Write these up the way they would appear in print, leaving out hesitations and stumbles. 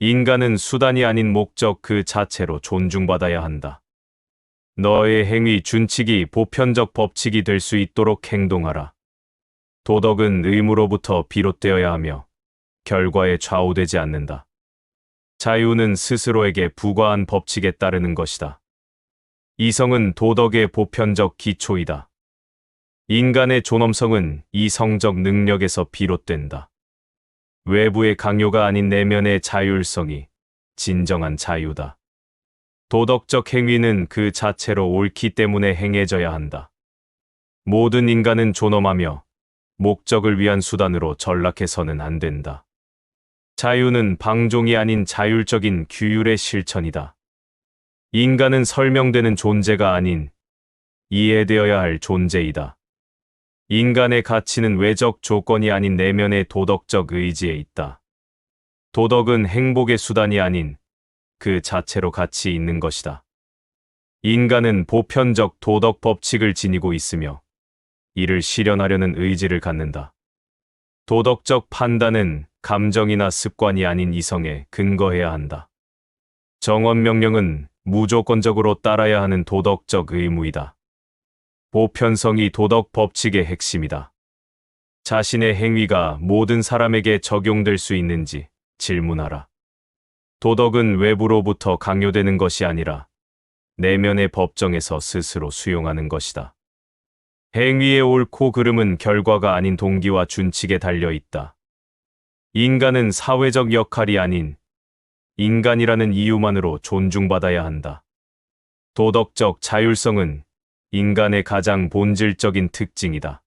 인간은 수단이 아닌 목적 그 자체로 존중받아야 한다. 너의 행위 준칙이 보편적 법칙이 될 수 있도록 행동하라. 도덕은 의무로부터 비롯되어야 하며 결과에 좌우되지 않는다. 자유는 스스로에게 부과한 법칙에 따르는 것이다. 이성은 도덕의 보편적 기초이다. 인간의 존엄성은 이성적 능력에서 비롯된다. 외부의 강요가 아닌 내면의 자율성이 진정한 자유다. 도덕적 행위는 그 자체로 옳기 때문에 행해져야 한다. 모든 인간은 존엄하며 목적을 위한 수단으로 전락해서는 안 된다. 자유는 방종이 아닌 자율적인 규율의 실천이다. 인간은 설명되는 존재가 아닌 이해되어야 할 존재이다. 인간의 가치는 외적 조건이 아닌 내면의 도덕적 의지에 있다. 도덕은 행복의 수단이 아닌 그 자체로 가치 있는 것이다. 인간은 보편적 도덕 법칙을 지니고 있으며 이를 실현하려는 의지를 갖는다. 도덕적 판단은 감정이나 습관이 아닌 이성에 근거해야 한다. 정언명령은 무조건적으로 따라야 하는 도덕적 의무이다. 보편성이 도덕 법칙의 핵심이다. 자신의 행위가 모든 사람에게 적용될 수 있는지 질문하라. 도덕은 외부로부터 강요되는 것이 아니라 내면의 법정에서 스스로 수용하는 것이다. 행위의 옳고 그름은 결과가 아닌 동기와 준칙에 달려 있다. 인간은 사회적 역할이 아닌 인간이라는 이유만으로 존중받아야 한다. 도덕적 자율성은 인간의 가장 본질적인 특징이다.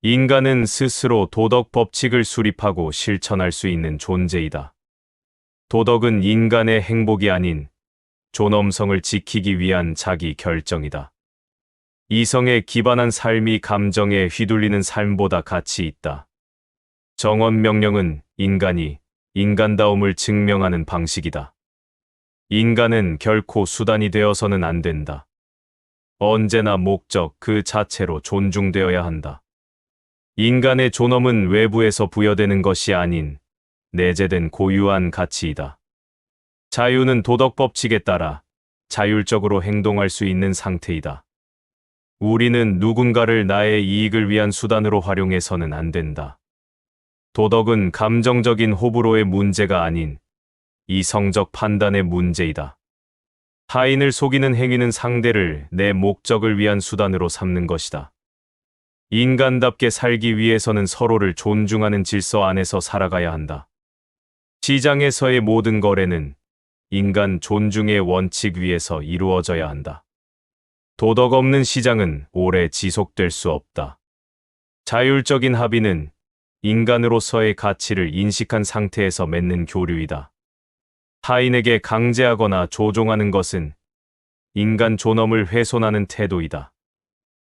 인간은 스스로 도덕 법칙을 수립하고 실천할 수 있는 존재이다. 도덕은 인간의 행복이 아닌 존엄성을 지키기 위한 자기 결정이다. 이성에 기반한 삶이 감정에 휘둘리는 삶보다 가치 있다. 정언명령은 인간이 인간다움을 증명하는 방식이다. 인간은 결코 수단이 되어서는 안 된다. 언제나 목적 그 자체로 존중되어야 한다. 인간의 존엄은 외부에서 부여되는 것이 아닌 내재된 고유한 가치이다. 자유는 도덕 법칙에 따라 자율적으로 행동할 수 있는 상태이다. 우리는 누군가를 나의 이익을 위한 수단으로 활용해서는 안 된다. 도덕은 감정적인 호불호의 문제가 아닌 이성적 판단의 문제이다. 타인을 속이는 행위는 상대를 내 목적을 위한 수단으로 삼는 것이다. 인간답게 살기 위해서는 서로를 존중하는 질서 안에서 살아가야 한다. 시장에서의 모든 거래는 인간 존중의 원칙 위에서 이루어져야 한다. 도덕 없는 시장은 오래 지속될 수 없다. 자율적인 합의는 인간으로서의 가치를 인식한 상태에서 맺는 교류이다. 타인에게 강제하거나 조종하는 것은 인간 존엄을 훼손하는 태도이다.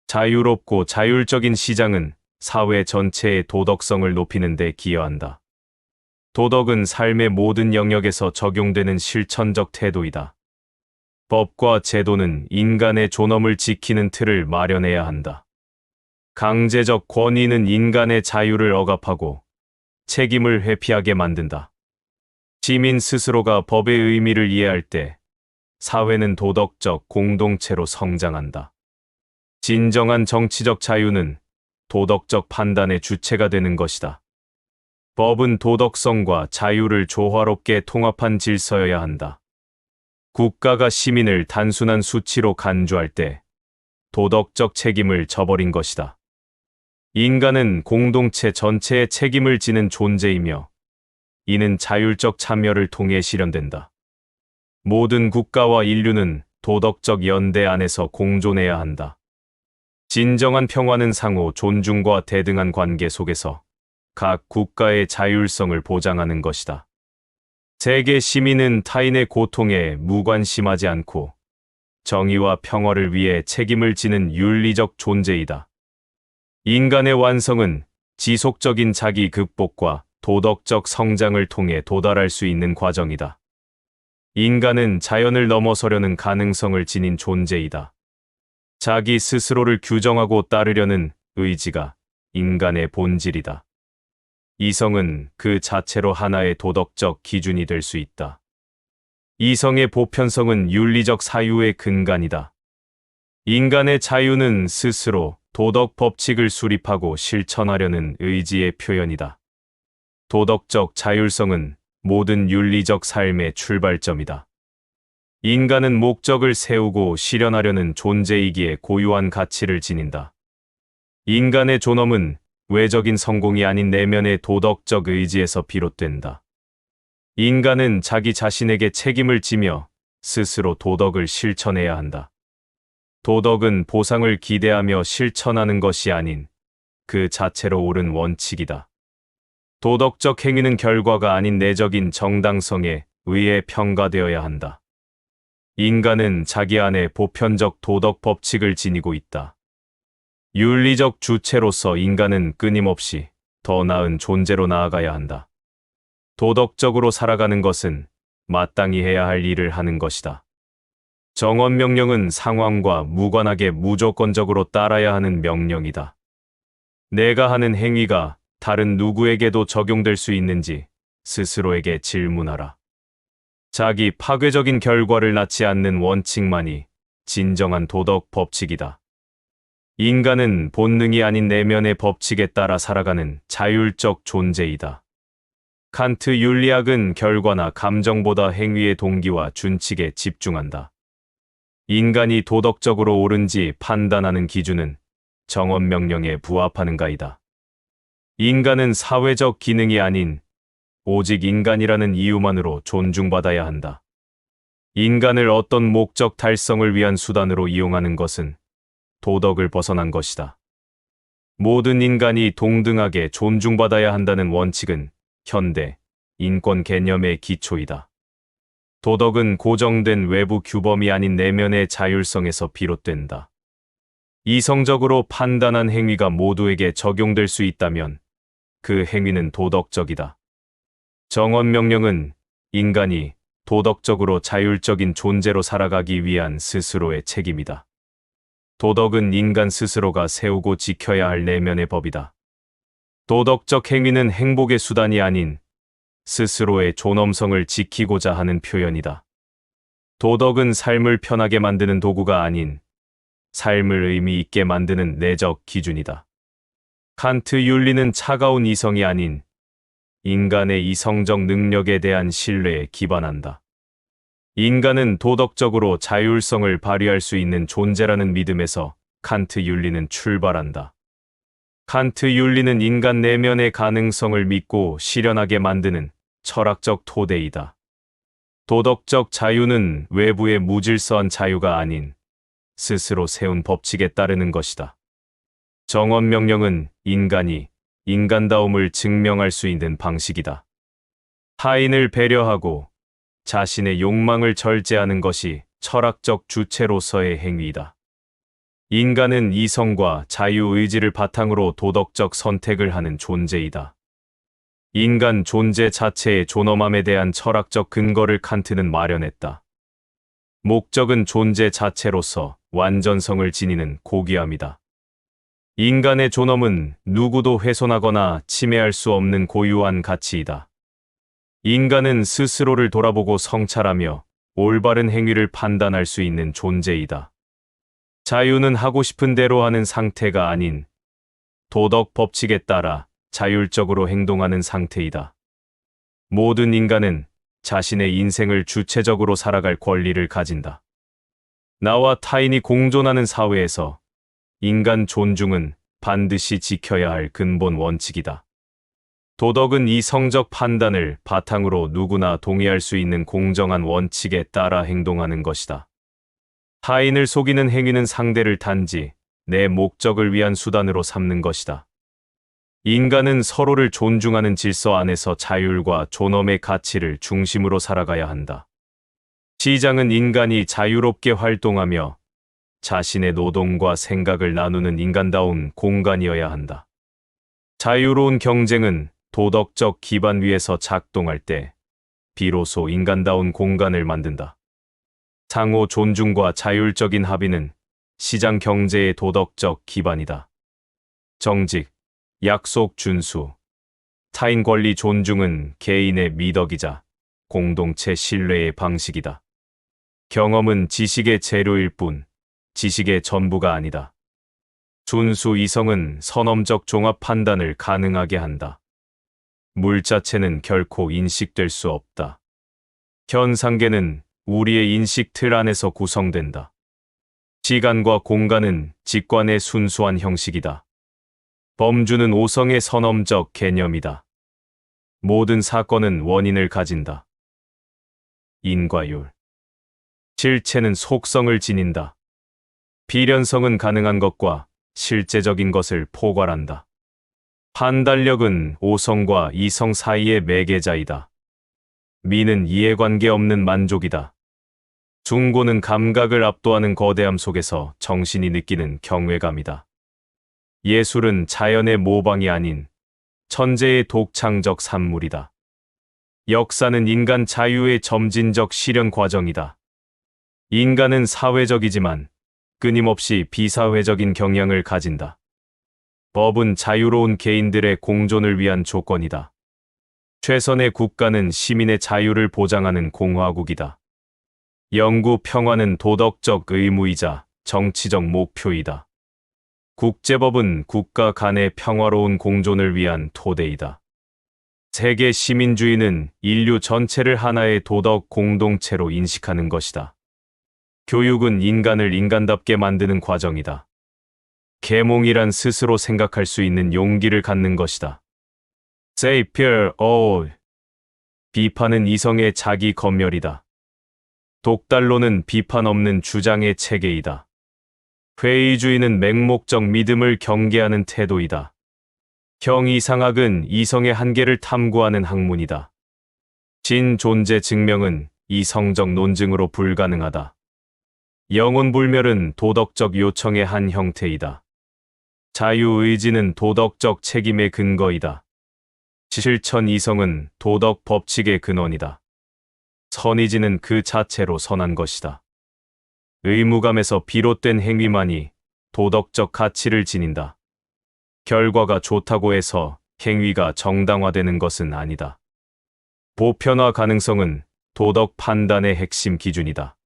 자유롭고 자율적인 시장은 사회 전체의 도덕성을 높이는 데 기여한다. 도덕은 삶의 모든 영역에서 적용되는 실천적 태도이다. 법과 제도는 인간의 존엄을 지키는 틀을 마련해야 한다. 강제적 권위는 인간의 자유를 억압하고 책임을 회피하게 만든다. 시민 스스로가 법의 의미를 이해할 때 사회는 도덕적 공동체로 성장한다. 진정한 정치적 자유는 도덕적 판단의 주체가 되는 것이다. 법은 도덕성과 자유를 조화롭게 통합한 질서여야 한다. 국가가 시민을 단순한 수치로 간주할 때 도덕적 책임을 저버린 것이다. 인간은 공동체 전체의 책임을 지는 존재이며 이는 자율적 참여를 통해 실현된다. 모든 국가와 인류는 도덕적 연대 안에서 공존해야 한다. 진정한 평화는 상호 존중과 대등한 관계 속에서 각 국가의 자율성을 보장하는 것이다. 세계 시민은 타인의 고통에 무관심하지 않고 정의와 평화를 위해 책임을 지는 윤리적 존재이다. 인간의 완성은 지속적인 자기 극복과 도덕적 성장을 통해 도달할 수 있는 과정이다. 인간은 자연을 넘어서려는 가능성을 지닌 존재이다. 자기 스스로를 규정하고 따르려는 의지가 인간의 본질이다. 이성은 그 자체로 하나의 도덕적 기준이 될 수 있다. 이성의 보편성은 윤리적 사유의 근간이다. 인간의 자유는 스스로 도덕 법칙을 수립하고 실천하려는 의지의 표현이다. 도덕적 자율성은 모든 윤리적 삶의 출발점이다. 인간은 목적을 세우고 실현하려는 존재이기에 고유한 가치를 지닌다. 인간의 존엄은 외적인 성공이 아닌 내면의 도덕적 의지에서 비롯된다. 인간은 자기 자신에게 책임을 지며 스스로 도덕을 실천해야 한다. 도덕은 보상을 기대하며 실천하는 것이 아닌 그 자체로 옳은 원칙이다. 도덕적 행위는 결과가 아닌 내적인 정당성에 의해 평가되어야 한다. 인간은 자기 안에 보편적 도덕 법칙을 지니고 있다. 윤리적 주체로서 인간은 끊임없이 더 나은 존재로 나아가야 한다. 도덕적으로 살아가는 것은 마땅히 해야 할 일을 하는 것이다. 정언명령은 상황과 무관하게 무조건적으로 따라야 하는 명령이다. 내가 하는 행위가 다른 누구에게도 적용될 수 있는지 스스로에게 질문하라. 자기 파괴적인 결과를 낳지 않는 원칙만이 진정한 도덕 법칙이다. 인간은 본능이 아닌 내면의 법칙에 따라 살아가는 자율적 존재이다. 칸트 윤리학은 결과나 감정보다 행위의 동기와 준칙에 집중한다. 인간이 도덕적으로 옳은지 판단하는 기준은 정언명령에 부합하는가이다. 인간은 사회적 기능이 아닌 오직 인간이라는 이유만으로 존중받아야 한다. 인간을 어떤 목적 달성을 위한 수단으로 이용하는 것은 도덕을 벗어난 것이다. 모든 인간이 동등하게 존중받아야 한다는 원칙은 현대 인권 개념의 기초이다. 도덕은 고정된 외부 규범이 아닌 내면의 자율성에서 비롯된다. 이성적으로 판단한 행위가 모두에게 적용될 수 있다면 그 행위는 도덕적이다. 정언명령은 인간이 도덕적으로 자율적인 존재로 살아가기 위한 스스로의 책임이다. 도덕은 인간 스스로가 세우고 지켜야 할 내면의 법이다. 도덕적 행위는 행복의 수단이 아닌 스스로의 존엄성을 지키고자 하는 표현이다. 도덕은 삶을 편하게 만드는 도구가 아닌 삶을 의미 있게 만드는 내적 기준이다. 칸트 윤리는 차가운 이성이 아닌 인간의 이성적 능력에 대한 신뢰에 기반한다. 인간은 도덕적으로 자율성을 발휘할 수 있는 존재라는 믿음에서 칸트 윤리는 출발한다. 칸트 윤리는 인간 내면의 가능성을 믿고 실현하게 만드는 철학적 토대이다. 도덕적 자유는 외부의 무질서한 자유가 아닌 스스로 세운 법칙에 따르는 것이다. 정언명령은 인간이 인간다움을 증명할 수 있는 방식이다. 타인을 배려하고 자신의 욕망을 절제하는 것이 철학적 주체로서의 행위이다. 인간은 이성과 자유의지를 바탕으로 도덕적 선택을 하는 존재이다. 인간 존재 자체의 존엄함에 대한 철학적 근거를 칸트는 마련했다. 목적은 존재 자체로서 완전성을 지니는 고귀함이다. 인간의 존엄은 누구도 훼손하거나 침해할 수 없는 고유한 가치이다. 인간은 스스로를 돌아보고 성찰하며 올바른 행위를 판단할 수 있는 존재이다. 자유는 하고 싶은 대로 하는 상태가 아닌 도덕 법칙에 따라 자율적으로 행동하는 상태이다. 모든 인간은 자신의 인생을 주체적으로 살아갈 권리를 가진다. 나와 타인이 공존하는 사회에서 인간 존중은 반드시 지켜야 할 근본 원칙이다. 도덕은 이성적 판단을 바탕으로 누구나 동의할 수 있는 공정한 원칙에 따라 행동하는 것이다. 타인을 속이는 행위는 상대를 단지 내 목적을 위한 수단으로 삼는 것이다. 인간은 서로를 존중하는 질서 안에서 자율과 존엄의 가치를 중심으로 살아가야 한다. 시장은 인간이 자유롭게 활동하며 자신의 노동과 생각을 나누는 인간다운 공간이어야 한다. 자유로운 경쟁은 도덕적 기반 위에서 작동할 때 비로소 인간다운 공간을 만든다. 상호 존중과 자율적인 합의는 시장 경제의 도덕적 기반이다. 정직, 약속 준수, 타인 권리 존중은 개인의 미덕이자 공동체 신뢰의 방식이다. 경험은 지식의 재료일 뿐 지식의 전부가 아니다. 순수 이성은 선험적 종합 판단을 가능하게 한다. 물 자체는 결코 인식될 수 없다. 현상계는 우리의 인식 틀 안에서 구성된다. 시간과 공간은 직관의 순수한 형식이다. 범주는 오성의 선험적 개념이다. 모든 사건은 원인을 가진다. 인과율. 실체는 속성을 지닌다. 필연성은 가능한 것과 실제적인 것을 포괄한다. 판단력은 오성과 이성 사이의 매개자이다. 미는 이해관계 없는 만족이다. 중고는 감각을 압도하는 거대함 속에서 정신이 느끼는 경외감이다. 예술은 자연의 모방이 아닌 천재의 독창적 산물이다. 역사는 인간 자유의 점진적 실현 과정이다. 인간은 사회적이지만 끊임없이 비사회적인 경향을 가진다. 법은 자유로운 개인들의 공존을 위한 조건이다. 최선의 국가는 시민의 자유를 보장하는 공화국이다. 영구 평화는 도덕적 의무이자 정치적 목표이다. 국제법은 국가 간의 평화로운 공존을 위한 토대이다. 세계 시민주의는 인류 전체를 하나의 도덕 공동체로 인식하는 것이다. 교육은 인간을 인간답게 만드는 과정이다. 계몽이란 스스로 생각할 수 있는 용기를 갖는 것이다. Savior, 비판은 이성의 자기 검열이다. 독달로는 비판 없는 주장의 체계이다. 회의주의는 맹목적 믿음을 경계하는 태도이다. 형이상학은 이성의 한계를 탐구하는 학문이다. 진존재 증명은 이성적 논증으로 불가능하다. 영혼불멸은 도덕적 요청의 한 형태이다. 자유의지는 도덕적 책임의 근거이다. 실천 이성은 도덕 법칙의 근원이다. 선의지는 그 자체로 선한 것이다. 의무감에서 비롯된 행위만이 도덕적 가치를 지닌다. 결과가 좋다고 해서 행위가 정당화되는 것은 아니다. 보편화 가능성은 도덕 판단의 핵심 기준이다.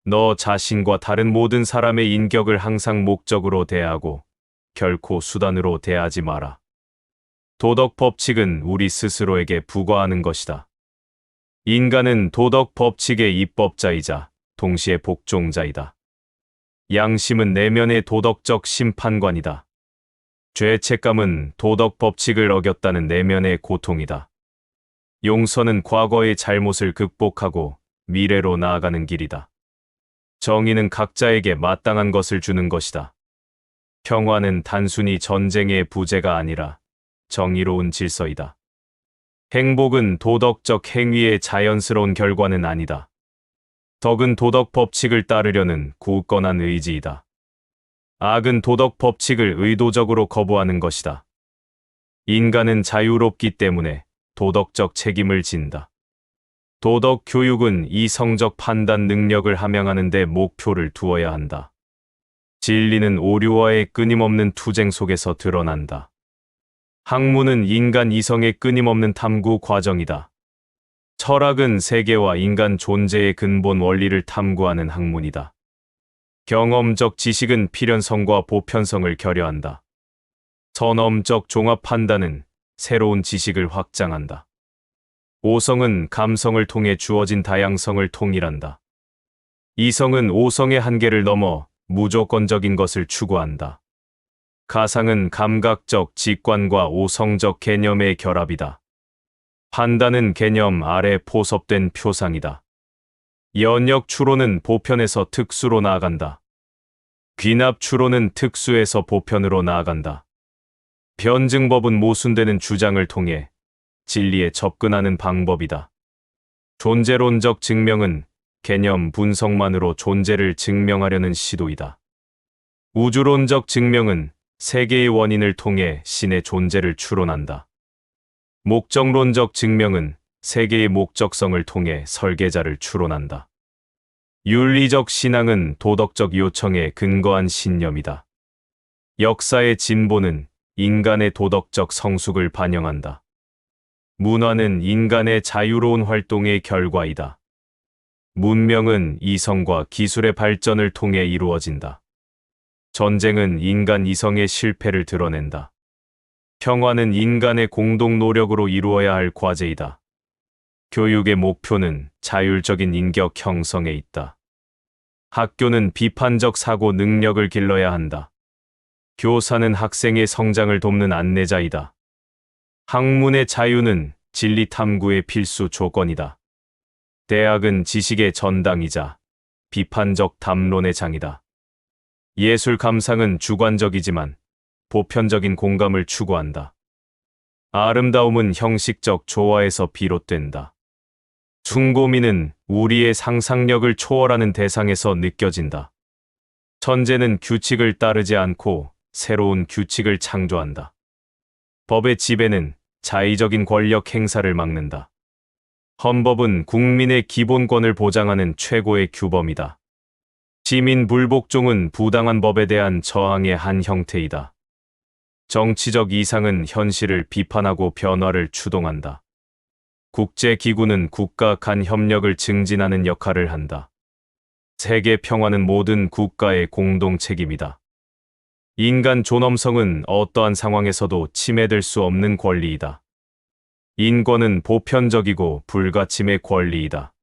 너 자신과 다른 모든 사람의 인격을 항상 목적으로 대하고 결코 수단으로 대하지 마라. 도덕 법칙은 우리 스스로에게 부과하는 것이다. 인간은 도덕 법칙의 입법자이자 동시에 복종자이다. 양심은 내면의 도덕적 심판관이다. 죄책감은 도덕 법칙을 어겼다는 내면의 고통이다. 용서는 과거의 잘못을 극복하고 미래로 나아가는 길이다. 정의는 각자에게 마땅한 것을 주는 것이다. 평화는 단순히 전쟁의 부재가 아니라 정의로운 질서이다. 행복은 도덕적 행위의 자연스러운 결과는 아니다. 덕은 도덕 법칙을 따르려는 굳건한 의지이다. 악은 도덕 법칙을 의도적으로 거부하는 것이다. 인간은 자유롭기 때문에 도덕적 책임을 진다. 도덕 교육은 이성적 판단 능력을 함양하는 데 목표를 두어야 한다. 진리는 오류와의 끊임없는 투쟁 속에서 드러난다. 학문은 인간 이성의 끊임없는 탐구 과정이다. 철학은 세계와 인간 존재의 근본 원리를 탐구하는 학문이다. 경험적 지식은 필연성과 보편성을 결여한다. 선험적 종합 판단은 새로운 지식을 확장한다. 오성은 감성을 통해 주어진 다양성을 통일한다. 이성은 오성의 한계를 넘어 무조건적인 것을 추구한다. 가상은 감각적 직관과 오성적 개념의 결합이다. 판단은 개념 아래 포섭된 표상이다. 연역 추론은 보편에서 특수로 나아간다. 귀납 추론은 특수에서 보편으로 나아간다. 변증법은 모순되는 주장을 통해 진리에 접근하는 방법이다. 존재론적 증명은 개념 분석만으로 존재를 증명하려는 시도이다. 우주론적 증명은 세계의 원인을 통해 신의 존재를 추론한다. 목적론적 증명은 세계의 목적성을 통해 설계자를 추론한다. 윤리적 신앙은 도덕적 요청에 근거한 신념이다. 역사의 진보는 인간의 도덕적 성숙을 반영한다. 문화는 인간의 자유로운 활동의 결과이다. 문명은 이성과 기술의 발전을 통해 이루어진다. 전쟁은 인간 이성의 실패를 드러낸다. 평화는 인간의 공동 노력으로 이루어야 할 과제이다. 교육의 목표는 자율적인 인격 형성에 있다. 학교는 비판적 사고 능력을 길러야 한다. 교사는 학생의 성장을 돕는 안내자이다. 학문의 자유는 진리 탐구의 필수 조건이다. 대학은 지식의 전당이자 비판적 담론의 장이다. 예술 감상은 주관적이지만 보편적인 공감을 추구한다. 아름다움은 형식적 조화에서 비롯된다. 숭고미는 우리의 상상력을 초월하는 대상에서 느껴진다. 천재는 규칙을 따르지 않고 새로운 규칙을 창조한다. 법의 지배는 자의적인 권력 행사를 막는다. 헌법은 국민의 기본권을 보장하는 최고의 규범이다. 시민 불복종은 부당한 법에 대한 저항의 한 형태이다. 정치적 이상은 현실을 비판하고 변화를 추동한다. 국제기구는 국가 간 협력을 증진하는 역할을 한다. 세계 평화는 모든 국가의 공동 책임이다. 인간 존엄성은 어떠한 상황에서도 침해될 수 없는 권리이다. 인권은 보편적이고 불가침의 권리이다.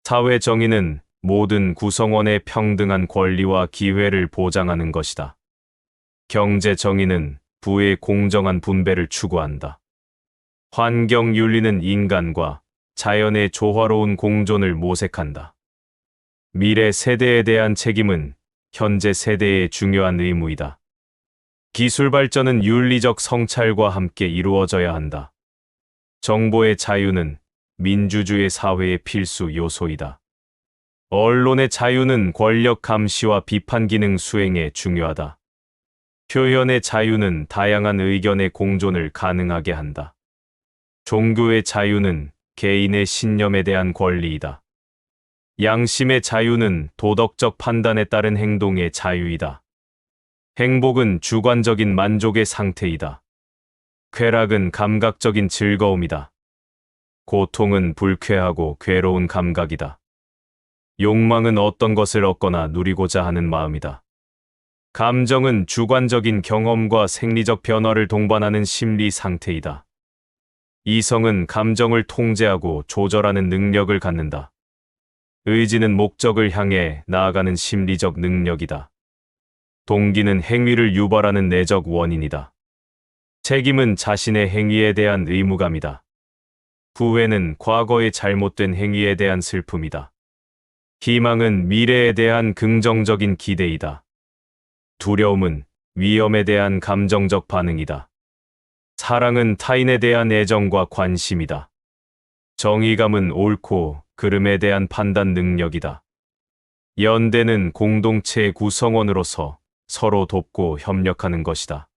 사회 정의는 모든 구성원의 평등한 권리와 기회를 보장하는 것이다. 경제 정의는 부의 공정한 분배를 추구한다. 환경 윤리는 인간과 자연의 조화로운 공존을 모색한다. 미래 세대에 대한 책임은 현재 세대의 중요한 의무이다. 기술 발전은 윤리적 성찰과 함께 이루어져야 한다. 정보의 자유는 민주주의 사회의 필수 요소이다. 언론의 자유는 권력 감시와 비판 기능 수행에 중요하다. 표현의 자유는 다양한 의견의 공존을 가능하게 한다. 종교의 자유는 개인의 신념에 대한 권리이다. 양심의 자유는 도덕적 판단에 따른 행동의 자유이다. 행복은 주관적인 만족의 상태이다. 쾌락은 감각적인 즐거움이다. 고통은 불쾌하고 괴로운 감각이다. 욕망은 어떤 것을 얻거나 누리고자 하는 마음이다. 감정은 주관적인 경험과 생리적 변화를 동반하는 심리 상태이다. 이성은 감정을 통제하고 조절하는 능력을 갖는다. 의지는 목적을 향해 나아가는 심리적 능력이다. 동기는 행위를 유발하는 내적 원인이다. 책임은 자신의 행위에 대한 의무감이다. 후회는 과거의 잘못된 행위에 대한 슬픔이다. 희망은 미래에 대한 긍정적인 기대이다. 두려움은 위험에 대한 감정적 반응이다. 사랑은 타인에 대한 애정과 관심이다. 정의감은 옳고 그름에 대한 판단 능력이다. 연대는 공동체의 구성원으로서 서로 돕고 협력하는 것이다.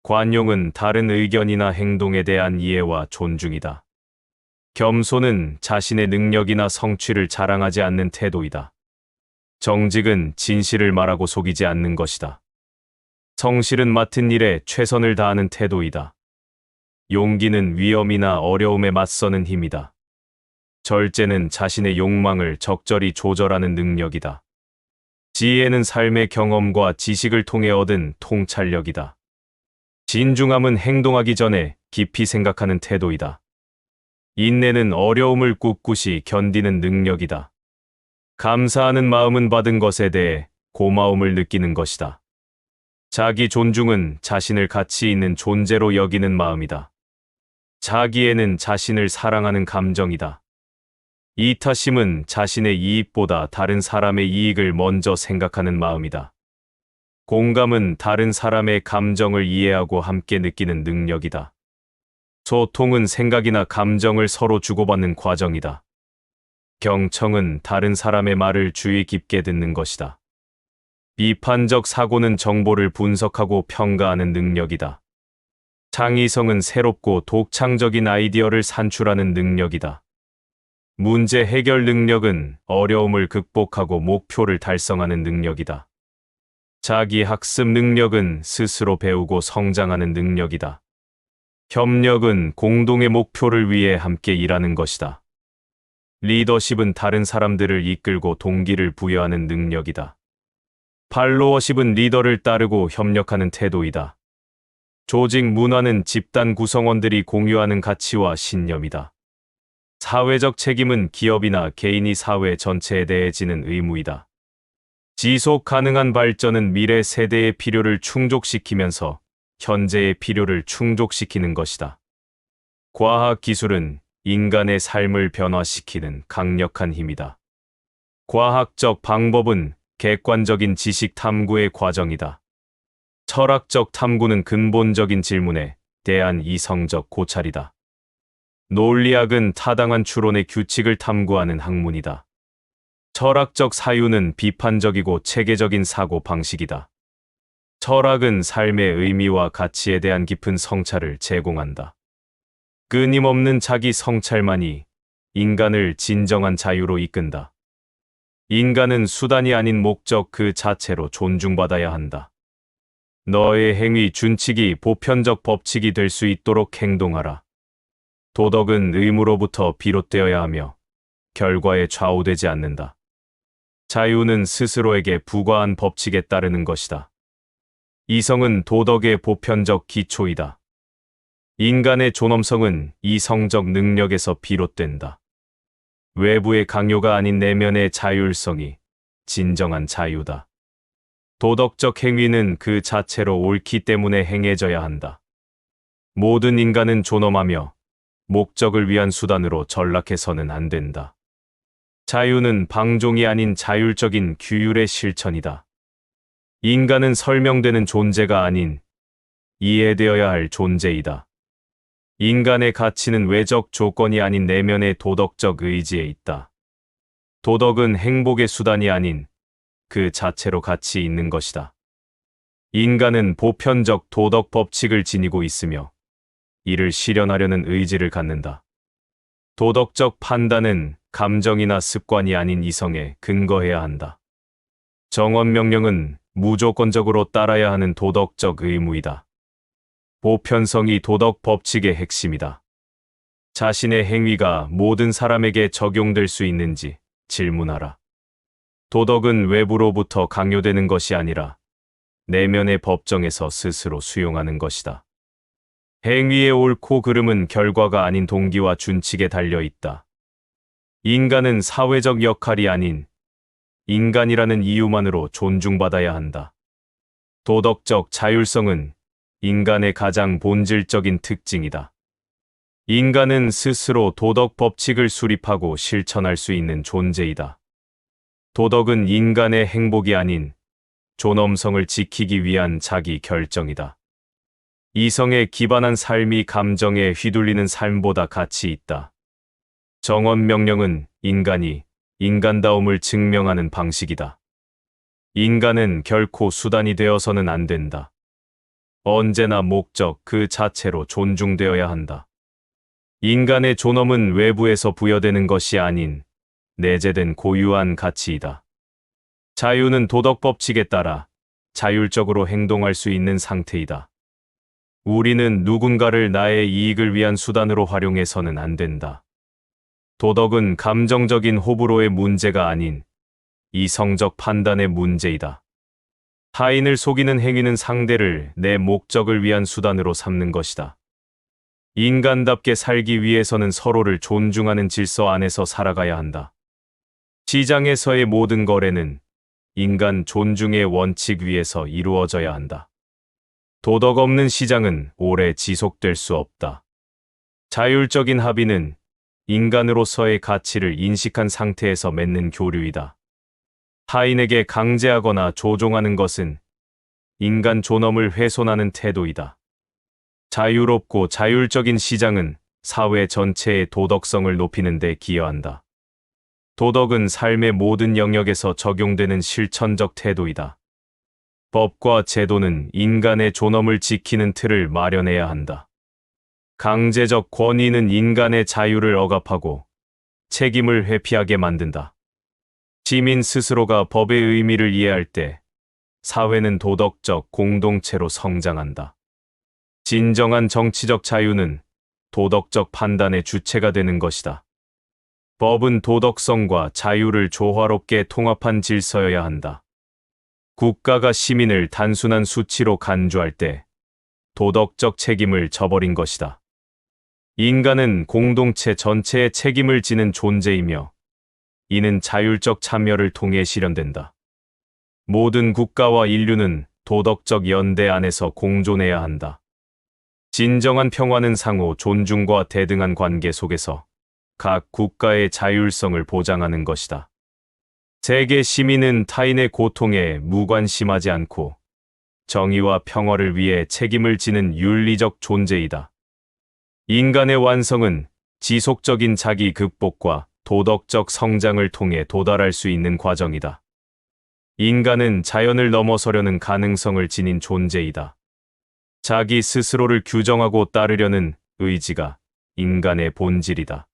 관용은 다른 의견이나 행동에 대한 이해와 존중이다. 겸손은 자신의 능력이나 성취를 자랑하지 않는 태도이다. 정직은 진실을 말하고 속이지 않는 것이다. 성실은 맡은 일에 최선을 다하는 태도이다. 용기는 위험이나 어려움에 맞서는 힘이다. 절제는 자신의 욕망을 적절히 조절하는 능력이다. 지혜는 삶의 경험과 지식을 통해 얻은 통찰력이다. 진중함은 행동하기 전에 깊이 생각하는 태도이다. 인내는 어려움을 꿋꿋이 견디는 능력이다. 감사하는 마음은 받은 것에 대해 고마움을 느끼는 것이다. 자기 존중은 자신을 가치 있는 존재로 여기는 마음이다. 자기애는 자신을 사랑하는 감정이다. 이타심은 자신의 이익보다 다른 사람의 이익을 먼저 생각하는 마음이다. 공감은 다른 사람의 감정을 이해하고 함께 느끼는 능력이다. 소통은 생각이나 감정을 서로 주고받는 과정이다. 경청은 다른 사람의 말을 주의 깊게 듣는 것이다. 비판적 사고는 정보를 분석하고 평가하는 능력이다. 창의성은 새롭고 독창적인 아이디어를 산출하는 능력이다. 문제 해결 능력은 어려움을 극복하고 목표를 달성하는 능력이다. 자기 학습 능력은 스스로 배우고 성장하는 능력이다. 협력은 공동의 목표를 위해 함께 일하는 것이다. 리더십은 다른 사람들을 이끌고 동기를 부여하는 능력이다. 팔로워십은 리더를 따르고 협력하는 태도이다. 조직 문화는 집단 구성원들이 공유하는 가치와 신념이다. 사회적 책임은 기업이나 개인이 사회 전체에 대해 지는 의무이다. 지속 가능한 발전은 미래 세대의 필요를 충족시키면서 현재의 필요를 충족시키는 것이다. 과학 기술은 인간의 삶을 변화시키는 강력한 힘이다. 과학적 방법은 객관적인 지식 탐구의 과정이다. 철학적 탐구는 근본적인 질문에 대한 이성적 고찰이다. 논리학은 타당한 추론의 규칙을 탐구하는 학문이다. 철학적 사유는 비판적이고 체계적인 사고 방식이다. 철학은 삶의 의미와 가치에 대한 깊은 성찰을 제공한다. 끊임없는 자기 성찰만이 인간을 진정한 자유로 이끈다. 인간은 수단이 아닌 목적 그 자체로 존중받아야 한다. 너의 행위 준칙이 보편적 법칙이 될 수 있도록 행동하라. 도덕은 의무로부터 비롯되어야 하며 결과에 좌우되지 않는다. 자유는 스스로에게 부과한 법칙에 따르는 것이다. 이성은 도덕의 보편적 기초이다. 인간의 존엄성은 이성적 능력에서 비롯된다. 외부의 강요가 아닌 내면의 자율성이 진정한 자유다. 도덕적 행위는 그 자체로 옳기 때문에 행해져야 한다. 모든 인간은 존엄하며 목적을 위한 수단으로 전락해서는 안 된다. 자유는 방종이 아닌 자율적인 규율의 실천이다. 인간은 설명되는 존재가 아닌 이해되어야 할 존재이다. 인간의 가치는 외적 조건이 아닌 내면의 도덕적 의지에 있다. 도덕은 행복의 수단이 아닌 그 자체로 가치 있는 것이다. 인간은 보편적 도덕 법칙을 지니고 있으며 이를 실현하려는 의지를 갖는다. 도덕적 판단은 감정이나 습관이 아닌 이성에 근거해야 한다. 정언명령은 무조건적으로 따라야 하는 도덕적 의무이다. 보편성이 도덕 법칙의 핵심이다. 자신의 행위가 모든 사람에게 적용될 수 있는지 질문하라. 도덕은 외부로부터 강요되는 것이 아니라 내면의 법정에서 스스로 수용하는 것이다. 행위의 옳고 그름은 결과가 아닌 동기와 준칙에 달려 있다. 인간은 사회적 역할이 아닌 인간이라는 이유만으로 존중받아야 한다. 도덕적 자율성은 인간의 가장 본질적인 특징이다. 인간은 스스로 도덕 법칙을 수립하고 실천할 수 있는 존재이다. 도덕은 인간의 행복이 아닌 존엄성을 지키기 위한 자기 결정이다. 이성에 기반한 삶이 감정에 휘둘리는 삶보다 가치 있다. 정언명령은 인간이 인간다움을 증명하는 방식이다. 인간은 결코 수단이 되어서는 안 된다. 언제나 목적 그 자체로 존중되어야 한다. 인간의 존엄은 외부에서 부여되는 것이 아닌 내재된 고유한 가치이다. 자유는 도덕 법칙에 따라 자율적으로 행동할 수 있는 상태이다. 우리는 누군가를 나의 이익을 위한 수단으로 활용해서는 안 된다. 도덕은 감정적인 호불호의 문제가 아닌 이성적 판단의 문제이다. 타인을 속이는 행위는 상대를 내 목적을 위한 수단으로 삼는 것이다. 인간답게 살기 위해서는 서로를 존중하는 질서 안에서 살아가야 한다. 시장에서의 모든 거래는 인간 존중의 원칙 위에서 이루어져야 한다. 도덕 없는 시장은 오래 지속될 수 없다. 자율적인 합의는 인간으로서의 가치를 인식한 상태에서 맺는 교류이다. 타인에게 강제하거나 조종하는 것은 인간 존엄을 훼손하는 태도이다. 자유롭고 자율적인 시장은 사회 전체의 도덕성을 높이는 데 기여한다. 도덕은 삶의 모든 영역에서 적용되는 실천적 태도이다. 법과 제도는 인간의 존엄을 지키는 틀을 마련해야 한다. 강제적 권위는 인간의 자유를 억압하고 책임을 회피하게 만든다. 시민 스스로가 법의 의미를 이해할 때 사회는 도덕적 공동체로 성장한다. 진정한 정치적 자유는 도덕적 판단의 주체가 되는 것이다. 법은 도덕성과 자유를 조화롭게 통합한 질서여야 한다. 국가가 시민을 단순한 수치로 간주할 때 도덕적 책임을 저버린 것이다. 인간은 공동체 전체의 책임을 지는 존재이며 이는 자율적 참여를 통해 실현된다. 모든 국가와 인류는 도덕적 연대 안에서 공존해야 한다. 진정한 평화는 상호 존중과 대등한 관계 속에서 각 국가의 자율성을 보장하는 것이다. 세계 시민은 타인의 고통에 무관심하지 않고 정의와 평화를 위해 책임을 지는 윤리적 존재이다. 인간의 완성은 지속적인 자기 극복과 도덕적 성장을 통해 도달할 수 있는 과정이다. 인간은 자연을 넘어서려는 가능성을 지닌 존재이다. 자기 스스로를 규정하고 따르려는 의지가 인간의 본질이다.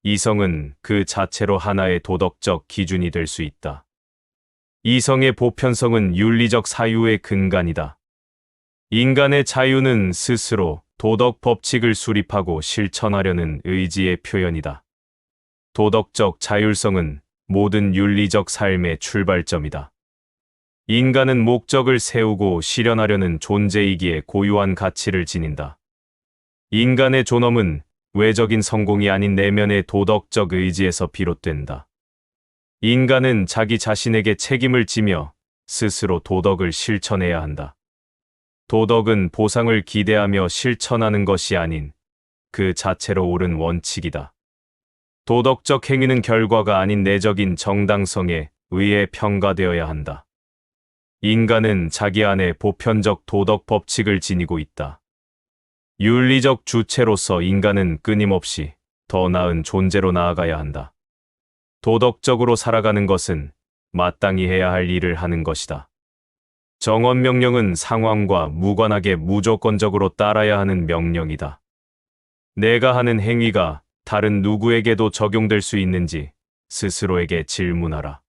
이성은 그 자체로 하나의 도덕적 기준이 될 수 있다. 이성의 보편성은 윤리적 사유의 근간이다. 인간의 자유는 스스로 도덕 법칙을 수립하고 실천하려는 의지의 표현이다. 도덕적 자율성은 모든 윤리적 삶의 출발점이다. 인간은 목적을 세우고 실현하려는 존재이기에 고유한 가치를 지닌다. 인간의 존엄은 외적인 성공이 아닌 내면의 도덕적 의지에서 비롯된다. 인간은 자기 자신에게 책임을 지며 스스로 도덕을 실천해야 한다. 도덕은 보상을 기대하며 실천하는 것이 아닌 그 자체로 옳은 원칙이다. 도덕적 행위는 결과가 아닌 내적인 정당성에 의해 평가되어야 한다. 인간은 자기 안에 보편적 도덕 법칙을 지니고 있다. 윤리적 주체로서 인간은 끊임없이 더 나은 존재로 나아가야 한다. 도덕적으로 살아가는 것은 마땅히 해야 할 일을 하는 것이다. 정언명령은 상황과 무관하게 무조건적으로 따라야 하는 명령이다. 내가 하는 행위가 다른 누구에게도 적용될 수 있는지 스스로에게 질문하라.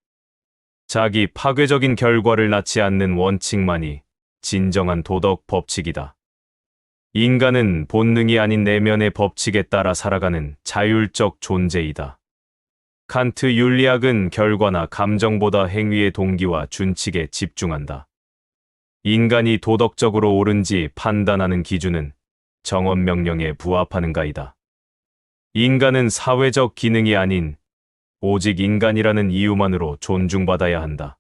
자기 파괴적인 결과를 낳지 않는 원칙만이 진정한 도덕 법칙이다. 인간은 본능이 아닌 내면의 법칙에 따라 살아가는 자율적 존재이다. 칸트 윤리학은 결과나 감정보다 행위의 동기와 준칙에 집중한다. 인간이 도덕적으로 옳은지 판단하는 기준은 정언명령에 부합하는가이다. 인간은 사회적 기능이 아닌 오직 인간이라는 이유만으로 존중받아야 한다.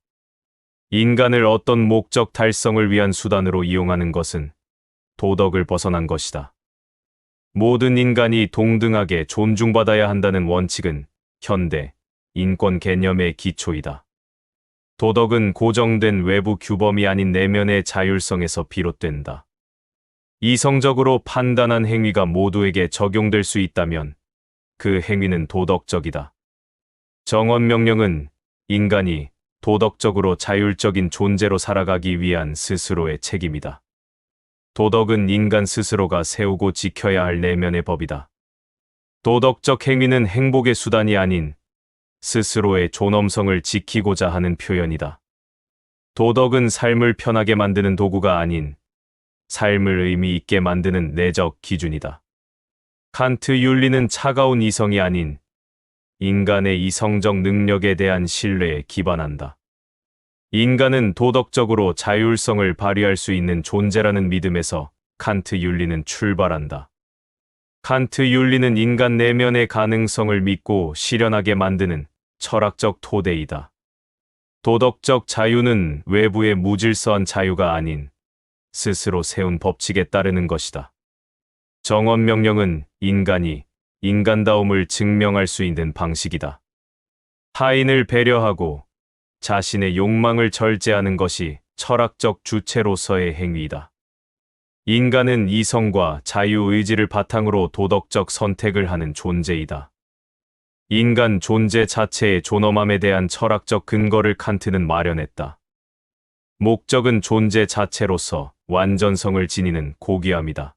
인간을 어떤 목적 달성을 위한 수단으로 이용하는 것은 도덕을 벗어난 것이다. 모든 인간이 동등하게 존중받아야 한다는 원칙은 현대 인권 개념의 기초이다. 도덕은 고정된 외부 규범이 아닌 내면의 자율성에서 비롯된다. 이성적으로 판단한 행위가 모두에게 적용될 수 있다면 그 행위는 도덕적이다. 정언명령은 인간이 도덕적으로 자율적인 존재로 살아가기 위한 스스로의 책임이다. 도덕은 인간 스스로가 세우고 지켜야 할 내면의 법이다. 도덕적 행위는 행복의 수단이 아닌 스스로의 존엄성을 지키고자 하는 표현이다. 도덕은 삶을 편하게 만드는 도구가 아닌 삶을 의미 있게 만드는 내적 기준이다. 칸트 윤리는 차가운 이성이 아닌 인간의 이성적 능력에 대한 신뢰에 기반한다. 인간은 도덕적으로 자율성을 발휘할 수 있는 존재라는 믿음에서 칸트 윤리는 출발한다. 칸트 윤리는 인간 내면의 가능성을 믿고 실현하게 만드는 철학적 토대이다. 도덕적 자유는 외부의 무질서한 자유가 아닌 스스로 세운 법칙에 따르는 것이다. 정언명령은 인간이 인간다움을 증명할 수 있는 방식이다. 타인을 배려하고 자신의 욕망을 절제하는 것이 철학적 주체로서의 행위이다. 인간은 이성과 자유의지를 바탕으로 도덕적 선택을 하는 존재이다. 인간 존재 자체의 존엄함에 대한 철학적 근거를 칸트는 마련했다. 목적은 존재 자체로서 완전성을 지니는 고귀함이다.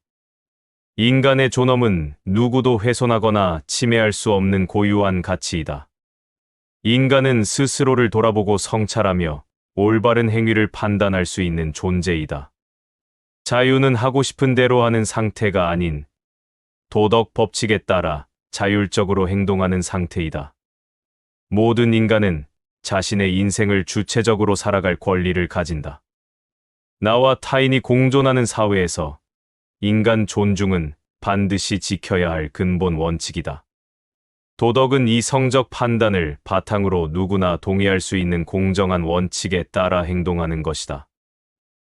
인간의 존엄은 누구도 훼손하거나 침해할 수 없는 고유한 가치이다. 인간은 스스로를 돌아보고 성찰하며 올바른 행위를 판단할 수 있는 존재이다. 자유는 하고 싶은 대로 하는 상태가 아닌 도덕 법칙에 따라 자율적으로 행동하는 상태이다. 모든 인간은 자신의 인생을 주체적으로 살아갈 권리를 가진다. 나와 타인이 공존하는 사회에서 인간 존중은 반드시 지켜야 할 근본 원칙이다. 도덕은 이성적 판단을 바탕으로 누구나 동의할 수 있는 공정한 원칙에 따라 행동하는 것이다.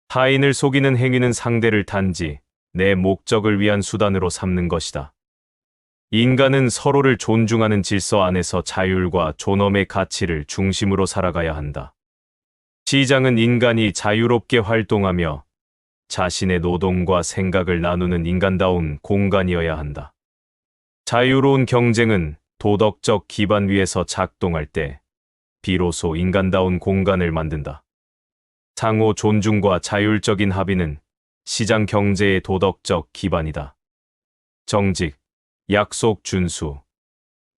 타인을 속이는 행위는 상대를 단지 내 목적을 위한 수단으로 삼는 것이다. 인간은 서로를 존중하는 질서 안에서 자율과 존엄의 가치를 중심으로 살아가야 한다. 시장은 인간이 자유롭게 활동하며 자신의 노동과 생각을 나누는 인간다운 공간이어야 한다. 자유로운 경쟁은 도덕적 기반 위에서 작동할 때 비로소 인간다운 공간을 만든다. 상호 존중과 자율적인 합의는 시장 경제의 도덕적 기반이다. 정직, 약속 준수,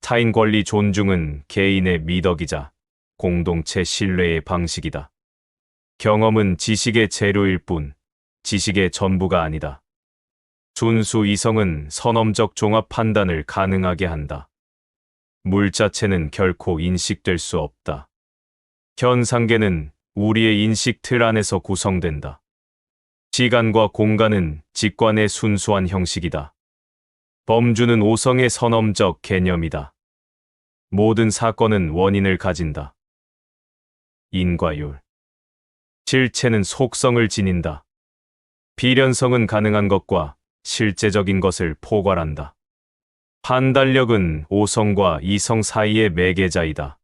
타인 권리 존중은 개인의 미덕이자 공동체 신뢰의 방식이다. 경험은 지식의 재료일 뿐 지식의 전부가 아니다. 준수 이성은 선험적 종합 판단을 가능하게 한다. 물 자체는 결코 인식될 수 없다. 현상계는 우리의 인식 틀 안에서 구성된다. 시간과 공간은 직관의 순수한 형식이다. 범주는 오성의 선험적 개념이다. 모든 사건은 원인을 가진다. 인과율. 실체는 속성을 지닌다. 필연성은 가능한 것과 실제적인 것을 포괄한다. 판단력은 오성과 이성 사이의 매개자이다.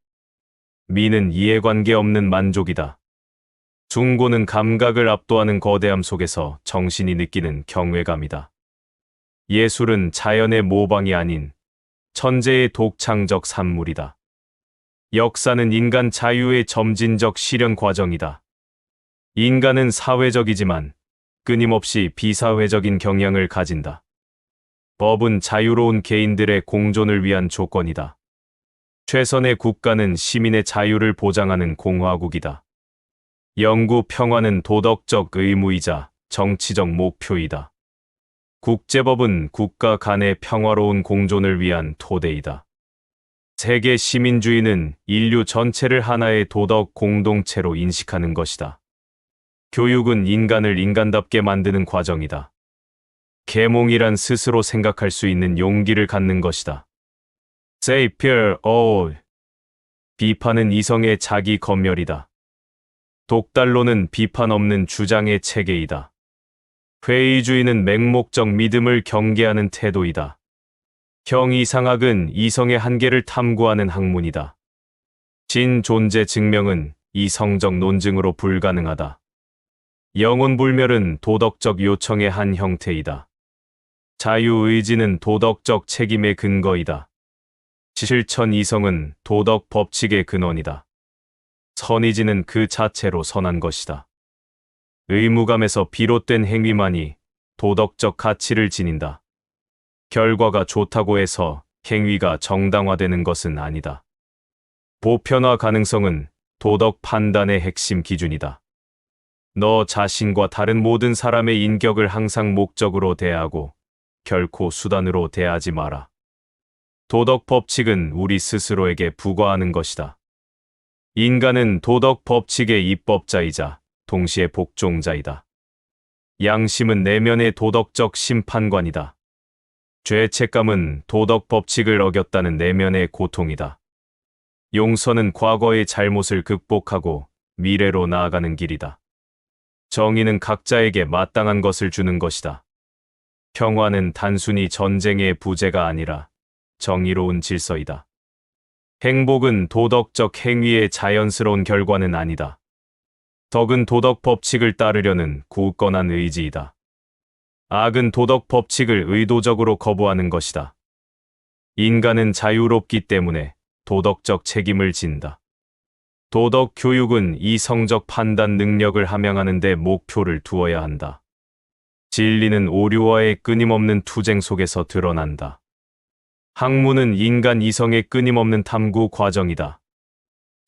미는 이해관계 없는 만족이다. 중고는 감각을 압도하는 거대함 속에서 정신이 느끼는 경외감이다. 예술은 자연의 모방이 아닌 천재의 독창적 산물이다. 역사는 인간 자유의 점진적 실현 과정이다. 인간은 사회적이지만 끊임없이 비사회적인 경향을 가진다. 법은 자유로운 개인들의 공존을 위한 조건이다. 최선의 국가는 시민의 자유를 보장하는 공화국이다. 영구 평화는 도덕적 의무이자 정치적 목표이다. 국제법은 국가 간의 평화로운 공존을 위한 토대이다. 세계 시민주의는 인류 전체를 하나의 도덕 공동체로 인식하는 것이다. 교육은 인간을 인간답게 만드는 과정이다. 계몽이란 스스로 생각할 수 있는 용기를 갖는 것이다. Savior, 비판은 이성의 자기 검열이다. 독달로는 비판 없는 주장의 체계이다. 회의주의는 맹목적 믿음을 경계하는 태도이다. 형이상학은 이성의 한계를 탐구하는 학문이다. 진존재 증명은 이성적 논증으로 불가능하다. 영혼불멸은 도덕적 요청의 한 형태이다. 자유의지는 도덕적 책임의 근거이다. 실천 이성은 도덕 법칙의 근원이다. 선의지는 그 자체로 선한 것이다. 의무감에서 비롯된 행위만이 도덕적 가치를 지닌다. 결과가 좋다고 해서 행위가 정당화되는 것은 아니다. 보편화 가능성은 도덕 판단의 핵심 기준이다. 너 자신과 다른 모든 사람의 인격을 항상 목적으로 대하고 결코 수단으로 대하지 마라. 도덕 법칙은 우리 스스로에게 부과하는 것이다. 인간은 도덕 법칙의 입법자이자 동시에 복종자이다. 양심은 내면의 도덕적 심판관이다. 죄책감은 도덕 법칙을 어겼다는 내면의 고통이다. 용서는 과거의 잘못을 극복하고 미래로 나아가는 길이다. 정의는 각자에게 마땅한 것을 주는 것이다. 평화는 단순히 전쟁의 부재가 아니라 정의로운 질서이다. 행복은 도덕적 행위의 자연스러운 결과는 아니다. 덕은 도덕 법칙을 따르려는 굳건한 의지이다. 악은 도덕 법칙을 의도적으로 거부하는 것이다. 인간은 자유롭기 때문에 도덕적 책임을 진다. 도덕 교육은 이성적 판단 능력을 함양하는 데 목표를 두어야 한다. 진리는 오류와의 끊임없는 투쟁 속에서 드러난다. 학문은 인간 이성의 끊임없는 탐구 과정이다.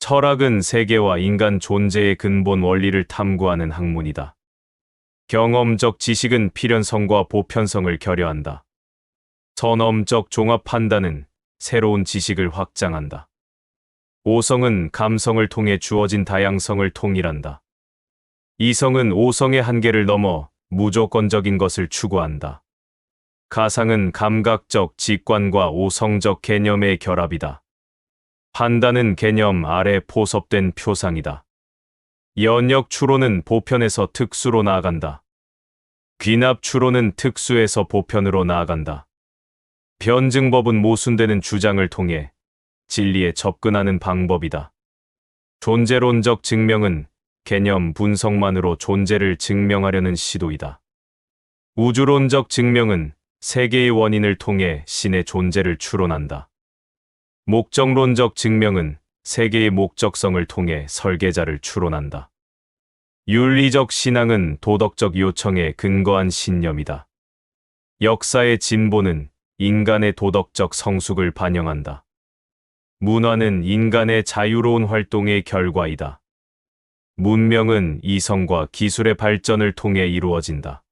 철학은 세계와 인간 존재의 근본 원리를 탐구하는 학문이다. 경험적 지식은 필연성과 보편성을 결여한다. 선험적 종합 판단은 새로운 지식을 확장한다. 오성은 감성을 통해 주어진 다양성을 통일한다. 이성은 오성의 한계를 넘어 무조건적인 것을 추구한다. 가상은 감각적 직관과 오성적 개념의 결합이다. 판단은 개념 아래 포섭된 표상이다. 연역 추론은 보편에서 특수로 나아간다. 귀납 추론은 특수에서 보편으로 나아간다. 변증법은 모순되는 주장을 통해 진리에 접근하는 방법이다. 존재론적 증명은 개념 분석만으로 존재를 증명하려는 시도이다. 우주론적 증명은 세계의 원인을 통해 신의 존재를 추론한다. 목적론적 증명은 세계의 목적성을 통해 설계자를 추론한다. 윤리적 신앙은 도덕적 요청에 근거한 신념이다. 역사의 진보는 인간의 도덕적 성숙을 반영한다. 문화는 인간의 자유로운 활동의 결과이다. 문명은 이성과 기술의 발전을 통해 이루어진다.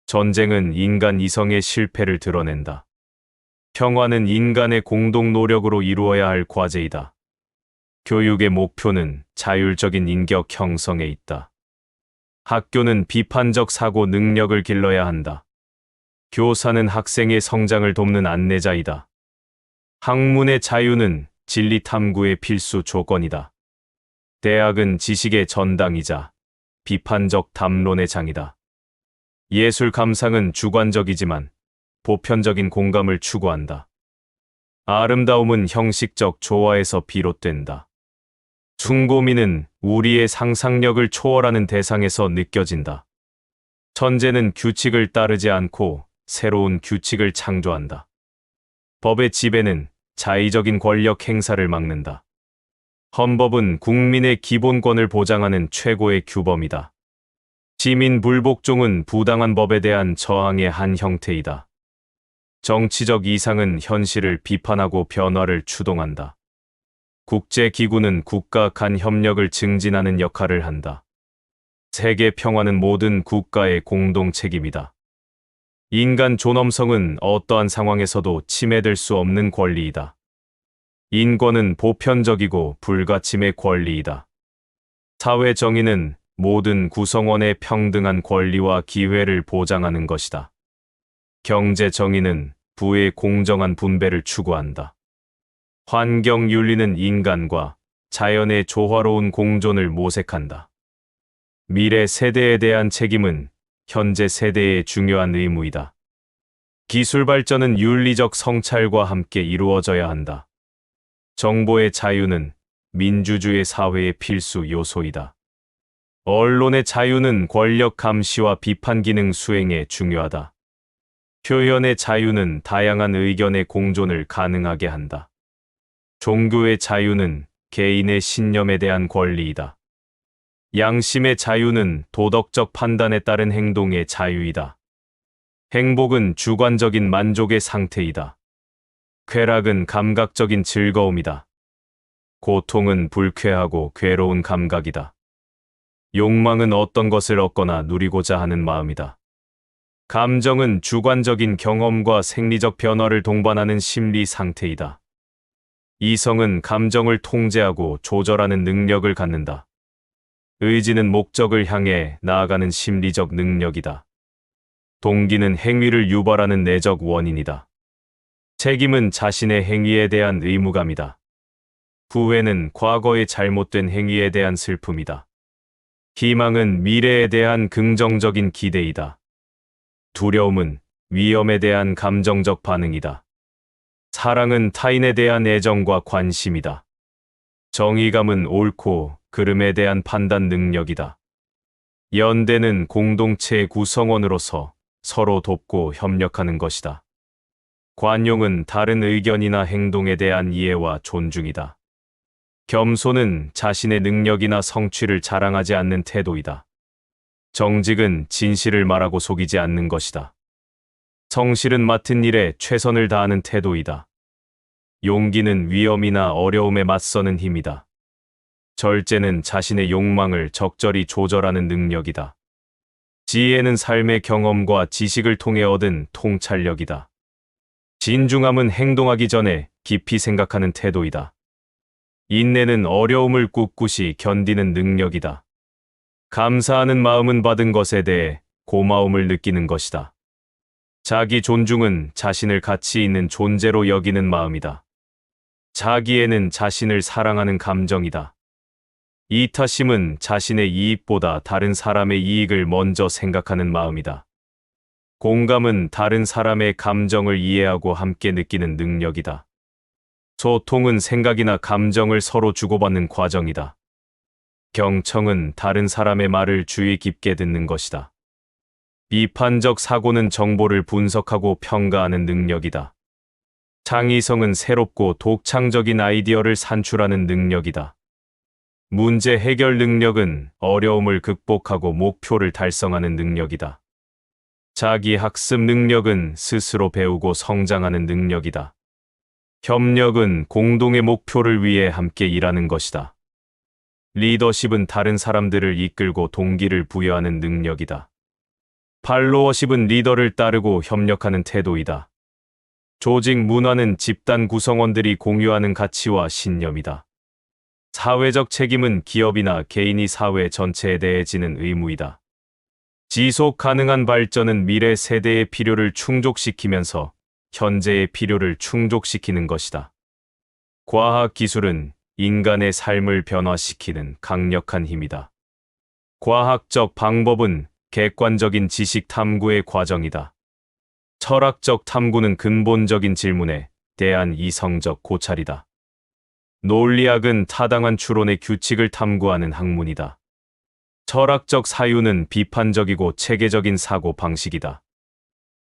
전쟁은 인간 이성의 실패를 드러낸다. 평화는 인간의 공동 노력으로 이루어야 할 과제이다. 교육의 목표는 자율적인 인격 형성에 있다. 학교는 비판적 사고 능력을 길러야 한다. 교사는 학생의 성장을 돕는 안내자이다. 학문의 자유는 진리 탐구의 필수 조건이다. 대학은 지식의 전당이자 비판적 담론의 장이다. 예술 감상은 주관적이지만 보편적인 공감을 추구한다. 아름다움은 형식적 조화에서 비롯된다. 숭고미는 우리의 상상력을 초월하는 대상에서 느껴진다. 천재는 규칙을 따르지 않고 새로운 규칙을 창조한다. 법의 지배는 자의적인 권력 행사를 막는다. 헌법은 국민의 기본권을 보장하는 최고의 규범이다. 시민 불복종은 부당한 법에 대한 저항의 한 형태이다. 정치적 이상은 현실을 비판하고 변화를 추동한다. 국제기구는 국가 간 협력을 증진하는 역할을 한다. 세계 평화는 모든 국가의 공동 책임이다. 인간 존엄성은 어떠한 상황에서도 침해될 수 없는 권리이다. 인권은 보편적이고 불가침의 권리이다. 사회 정의는 모든 구성원의 평등한 권리와 기회를 보장하는 것이다. 경제 정의는 부의 공정한 분배를 추구한다. 환경 윤리는 인간과 자연의 조화로운 공존을 모색한다. 미래 세대에 대한 책임은 현재 세대의 중요한 의무이다. 기술 발전은 윤리적 성찰과 함께 이루어져야 한다. 정보의 자유는 민주주의 사회의 필수 요소이다. 언론의 자유는 권력 감시와 비판 기능 수행에 중요하다. 표현의 자유는 다양한 의견의 공존을 가능하게 한다. 종교의 자유는 개인의 신념에 대한 권리이다. 양심의 자유는 도덕적 판단에 따른 행동의 자유이다. 행복은 주관적인 만족의 상태이다. 쾌락은 감각적인 즐거움이다. 고통은 불쾌하고 괴로운 감각이다. 욕망은 어떤 것을 얻거나 누리고자 하는 마음이다. 감정은 주관적인 경험과 생리적 변화를 동반하는 심리 상태이다. 이성은 감정을 통제하고 조절하는 능력을 갖는다. 의지는 목적을 향해 나아가는 심리적 능력이다. 동기는 행위를 유발하는 내적 원인이다. 책임은 자신의 행위에 대한 의무감이다. 후회는 과거의 잘못된 행위에 대한 슬픔이다. 희망은 미래에 대한 긍정적인 기대이다. 두려움은 위험에 대한 감정적 반응이다. 사랑은 타인에 대한 애정과 관심이다. 정의감은 옳고 그름에 대한 판단 능력이다. 연대는 공동체의 구성원으로서 서로 돕고 협력하는 것이다. 관용은 다른 의견이나 행동에 대한 이해와 존중이다. 겸손은 자신의 능력이나 성취를 자랑하지 않는 태도이다. 정직은 진실을 말하고 속이지 않는 것이다. 성실은 맡은 일에 최선을 다하는 태도이다. 용기는 위험이나 어려움에 맞서는 힘이다. 절제는 자신의 욕망을 적절히 조절하는 능력이다. 지혜는 삶의 경험과 지식을 통해 얻은 통찰력이다. 진중함은 행동하기 전에 깊이 생각하는 태도이다. 인내는 어려움을 꿋꿋이 견디는 능력이다. 감사하는 마음은 받은 것에 대해 고마움을 느끼는 것이다. 자기 존중은 자신을 가치 있는 존재로 여기는 마음이다. 자기애는 자신을 사랑하는 감정이다. 이타심은 자신의 이익보다 다른 사람의 이익을 먼저 생각하는 마음이다. 공감은 다른 사람의 감정을 이해하고 함께 느끼는 능력이다. 소통은 생각이나 감정을 서로 주고받는 과정이다. 경청은 다른 사람의 말을 주의 깊게 듣는 것이다. 비판적 사고는 정보를 분석하고 평가하는 능력이다. 창의성은 새롭고 독창적인 아이디어를 산출하는 능력이다. 문제 해결 능력은 어려움을 극복하고 목표를 달성하는 능력이다. 자기 학습 능력은 스스로 배우고 성장하는 능력이다. 협력은 공동의 목표를 위해 함께 일하는 것이다. 리더십은 다른 사람들을 이끌고 동기를 부여하는 능력이다. 팔로워십은 리더를 따르고 협력하는 태도이다. 조직 문화는 집단 구성원들이 공유하는 가치와 신념이다. 사회적 책임은 기업이나 개인이 사회 전체에 대해 지는 의무이다. 지속 가능한 발전은 미래 세대의 필요를 충족시키면서 현재의 필요를 충족시키는 것이다. 과학 기술은 인간의 삶을 변화시키는 강력한 힘이다. 과학적 방법은 객관적인 지식 탐구의 과정이다. 철학적 탐구는 근본적인 질문에 대한 이성적 고찰이다. 논리학은 타당한 추론의 규칙을 탐구하는 학문이다. 철학적 사유는 비판적이고 체계적인 사고 방식이다.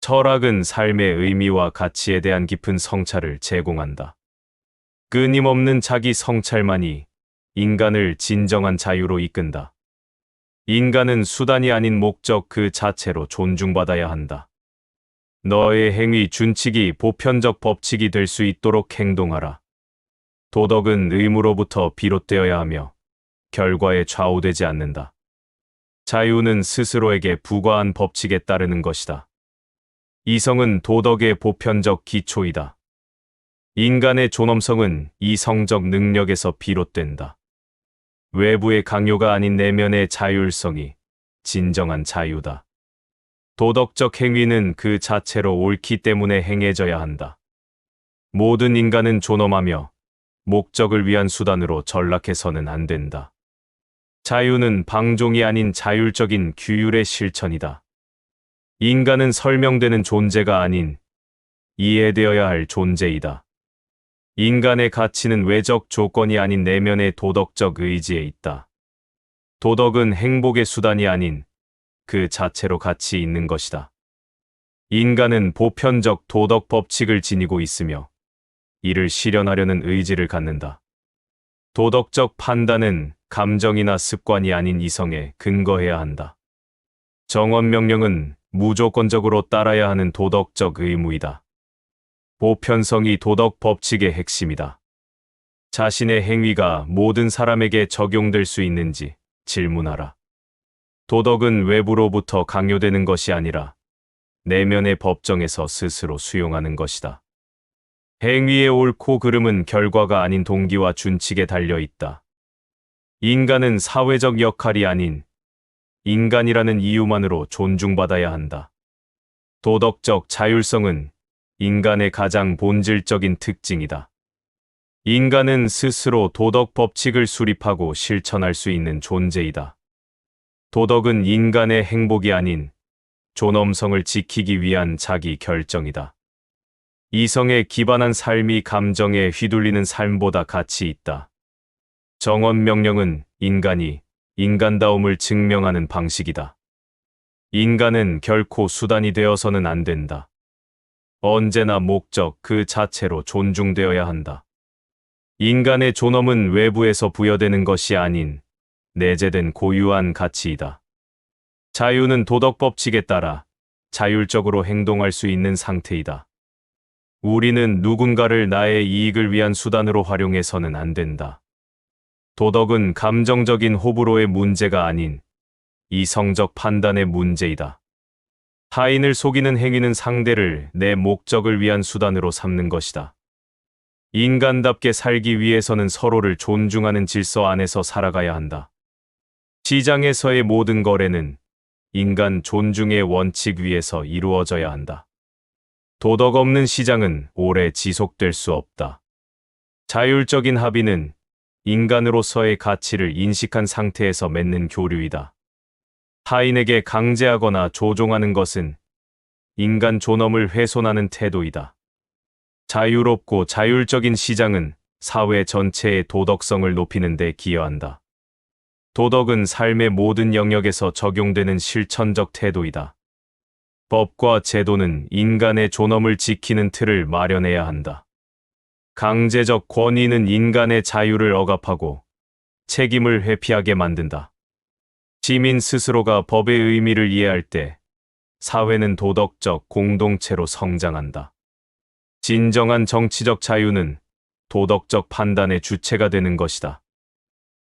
철학은 삶의 의미와 가치에 대한 깊은 성찰을 제공한다. 끊임없는 자기 성찰만이 인간을 진정한 자유로 이끈다. 인간은 수단이 아닌 목적 그 자체로 존중받아야 한다. 너의 행위 준칙이 보편적 법칙이 될 수 있도록 행동하라. 도덕은 의무로부터 비롯되어야 하며 결과에 좌우되지 않는다. 자유는 스스로에게 부과한 법칙에 따르는 것이다. 이성은 도덕의 보편적 기초이다. 인간의 존엄성은 이성적 능력에서 비롯된다. 외부의 강요가 아닌 내면의 자율성이 진정한 자유다. 도덕적 행위는 그 자체로 옳기 때문에 행해져야 한다. 모든 인간은 존엄하며 목적을 위한 수단으로 전락해서는 안 된다. 자유는 방종이 아닌 자율적인 규율의 실천이다. 인간은 설명되는 존재가 아닌 이해되어야 할 존재이다. 인간의 가치는 외적 조건이 아닌 내면의 도덕적 의지에 있다. 도덕은 행복의 수단이 아닌 그 자체로 가치 있는 것이다. 인간은 보편적 도덕 법칙을 지니고 있으며 이를 실현하려는 의지를 갖는다. 도덕적 판단은 감정이나 습관이 아닌 이성에 근거해야 한다. 정언명령은 무조건적으로 따라야 하는 도덕적 의무이다. 보편성이 도덕 법칙의 핵심이다. 자신의 행위가 모든 사람에게 적용될 수 있는지 질문하라. 도덕은 외부로부터 강요되는 것이 아니라 내면의 법정에서 스스로 수용하는 것이다. 행위의 옳고 그름은 결과가 아닌 동기와 준칙에 달려 있다. 인간은 사회적 역할이 아닌 인간이라는 이유만으로 존중받아야 한다. 도덕적 자율성은 인간의 가장 본질적인 특징이다. 인간은 스스로 도덕 법칙을 수립하고 실천할 수 있는 존재이다. 도덕은 인간의 행복이 아닌 존엄성을 지키기 위한 자기 결정이다. 이성에 기반한 삶이 감정에 휘둘리는 삶보다 가치 있다. 정언명령은 인간이 인간다움을 증명하는 방식이다. 인간은 결코 수단이 되어서는 안 된다. 언제나 목적 그 자체로 존중되어야 한다. 인간의 존엄은 외부에서 부여되는 것이 아닌 내재된 고유한 가치이다. 자유는 도덕 법칙에 따라 자율적으로 행동할 수 있는 상태이다. 우리는 누군가를 나의 이익을 위한 수단으로 활용해서는 안 된다. 도덕은 감정적인 호불호의 문제가 아닌 이성적 판단의 문제이다. 타인을 속이는 행위는 상대를 내 목적을 위한 수단으로 삼는 것이다. 인간답게 살기 위해서는 서로를 존중하는 질서 안에서 살아가야 한다. 시장에서의 모든 거래는 인간 존중의 원칙 위에서 이루어져야 한다. 도덕 없는 시장은 오래 지속될 수 없다. 자율적인 합의는 인간으로서의 가치를 인식한 상태에서 맺는 교류이다. 타인에게 강제하거나 조종하는 것은 인간 존엄을 훼손하는 태도이다. 자유롭고 자율적인 시장은 사회 전체의 도덕성을 높이는 데 기여한다. 도덕은 삶의 모든 영역에서 적용되는 실천적 태도이다. 법과 제도는 인간의 존엄을 지키는 틀을 마련해야 한다. 강제적 권위는 인간의 자유를 억압하고 책임을 회피하게 만든다. 시민 스스로가 법의 의미를 이해할 때 사회는 도덕적 공동체로 성장한다. 진정한 정치적 자유는 도덕적 판단의 주체가 되는 것이다.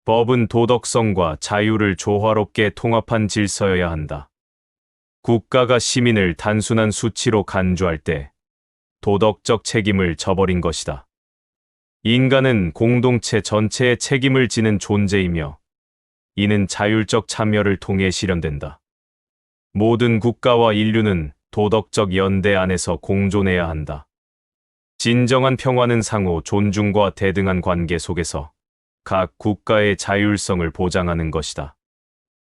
법은 도덕성과 자유를 조화롭게 통합한 질서여야 한다. 국가가 시민을 단순한 수치로 간주할 때 도덕적 책임을 저버린 것이다. 인간은 공동체 전체의 책임을 지는 존재이며 이는 자율적 참여를 통해 실현된다. 모든 국가와 인류는 도덕적 연대 안에서 공존해야 한다. 진정한 평화는 상호 존중과 대등한 관계 속에서 각 국가의 자율성을 보장하는 것이다.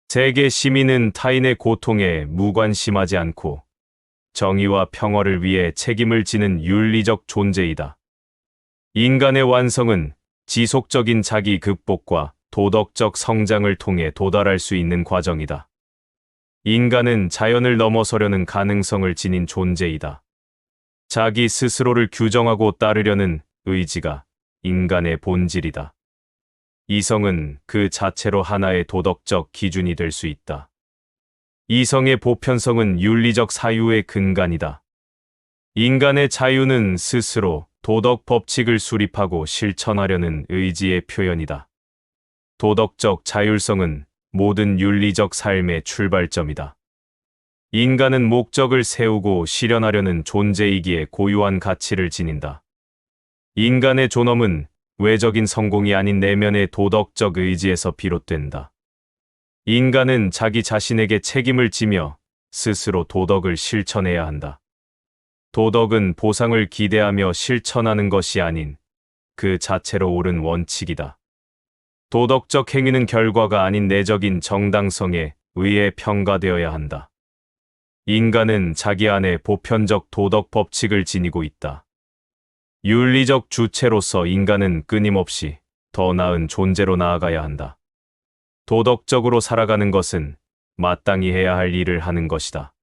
세계 시민은 타인의 고통에 무관심하지 않고 정의와 평화를 위해 책임을 지는 윤리적 존재이다. 인간의 완성은 지속적인 자기 극복과 도덕적 성장을 통해 도달할 수 있는 과정이다. 인간은 자연을 넘어서려는 가능성을 지닌 존재이다. 자기 스스로를 규정하고 따르려는 의지가 인간의 본질이다. 이성은 그 자체로 하나의 도덕적 기준이 될 수 있다. 이성의 보편성은 윤리적 사유의 근간이다. 인간의 자유는 스스로 도덕 법칙을 수립하고 실천하려는 의지의 표현이다. 도덕적 자율성은 모든 윤리적 삶의 출발점이다. 인간은 목적을 세우고 실현하려는 존재이기에 고유한 가치를 지닌다. 인간의 존엄은 외적인 성공이 아닌 내면의 도덕적 의지에서 비롯된다. 인간은 자기 자신에게 책임을 지며 스스로 도덕을 실천해야 한다. 도덕은 보상을 기대하며 실천하는 것이 아닌 그 자체로 옳은 원칙이다. 도덕적 행위는 결과가 아닌 내적인 정당성에 의해 평가되어야 한다. 인간은 자기 안에 보편적 도덕 법칙을 지니고 있다. 윤리적 주체로서 인간은 끊임없이 더 나은 존재로 나아가야 한다. 도덕적으로 살아가는 것은 마땅히 해야 할 일을 하는 것이다.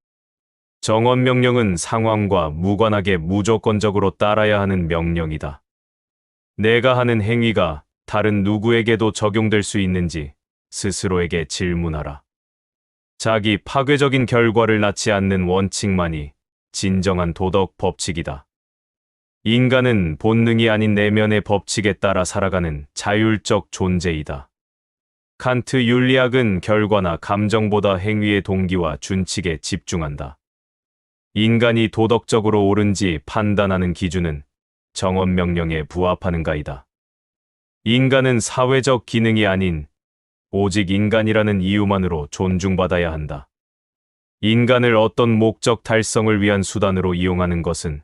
정언명령은 상황과 무관하게 무조건적으로 따라야 하는 명령이다. 내가 하는 행위가 다른 누구에게도 적용될 수 있는지 스스로에게 질문하라. 자기 파괴적인 결과를 낳지 않는 원칙만이 진정한 도덕 법칙이다. 인간은 본능이 아닌 내면의 법칙에 따라 살아가는 자율적 존재이다. 칸트 윤리학은 결과나 감정보다 행위의 동기와 준칙에 집중한다. 인간이 도덕적으로 옳은지 판단하는 기준은 정언명령에 부합하는가이다. 인간은 사회적 기능이 아닌 오직 인간이라는 이유만으로 존중받아야 한다. 인간을 어떤 목적 달성을 위한 수단으로 이용하는 것은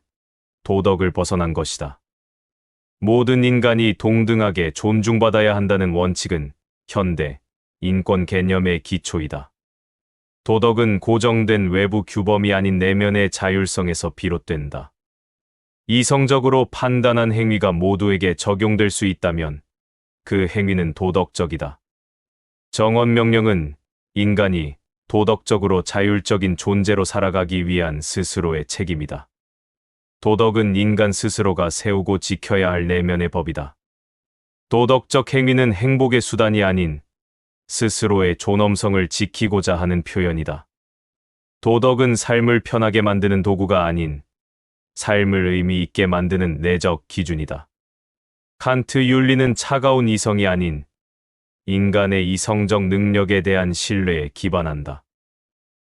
도덕을 벗어난 것이다. 모든 인간이 동등하게 존중받아야 한다는 원칙은 현대 인권 개념의 기초이다. 도덕은 고정된 외부 규범이 아닌 내면의 자율성에서 비롯된다. 이성적으로 판단한 행위가 모두에게 적용될 수 있다면 그 행위는 도덕적이다. 정언명령은 인간이 도덕적으로 자율적인 존재로 살아가기 위한 스스로의 책임이다. 도덕은 인간 스스로가 세우고 지켜야 할 내면의 법이다. 도덕적 행위는 행복의 수단이 아닌 스스로의 존엄성을 지키고자 하는 표현이다. 도덕은 삶을 편하게 만드는 도구가 아닌 삶을 의미 있게 만드는 내적 기준이다. 칸트 윤리는 차가운 이성이 아닌 인간의 이성적 능력에 대한 신뢰에 기반한다.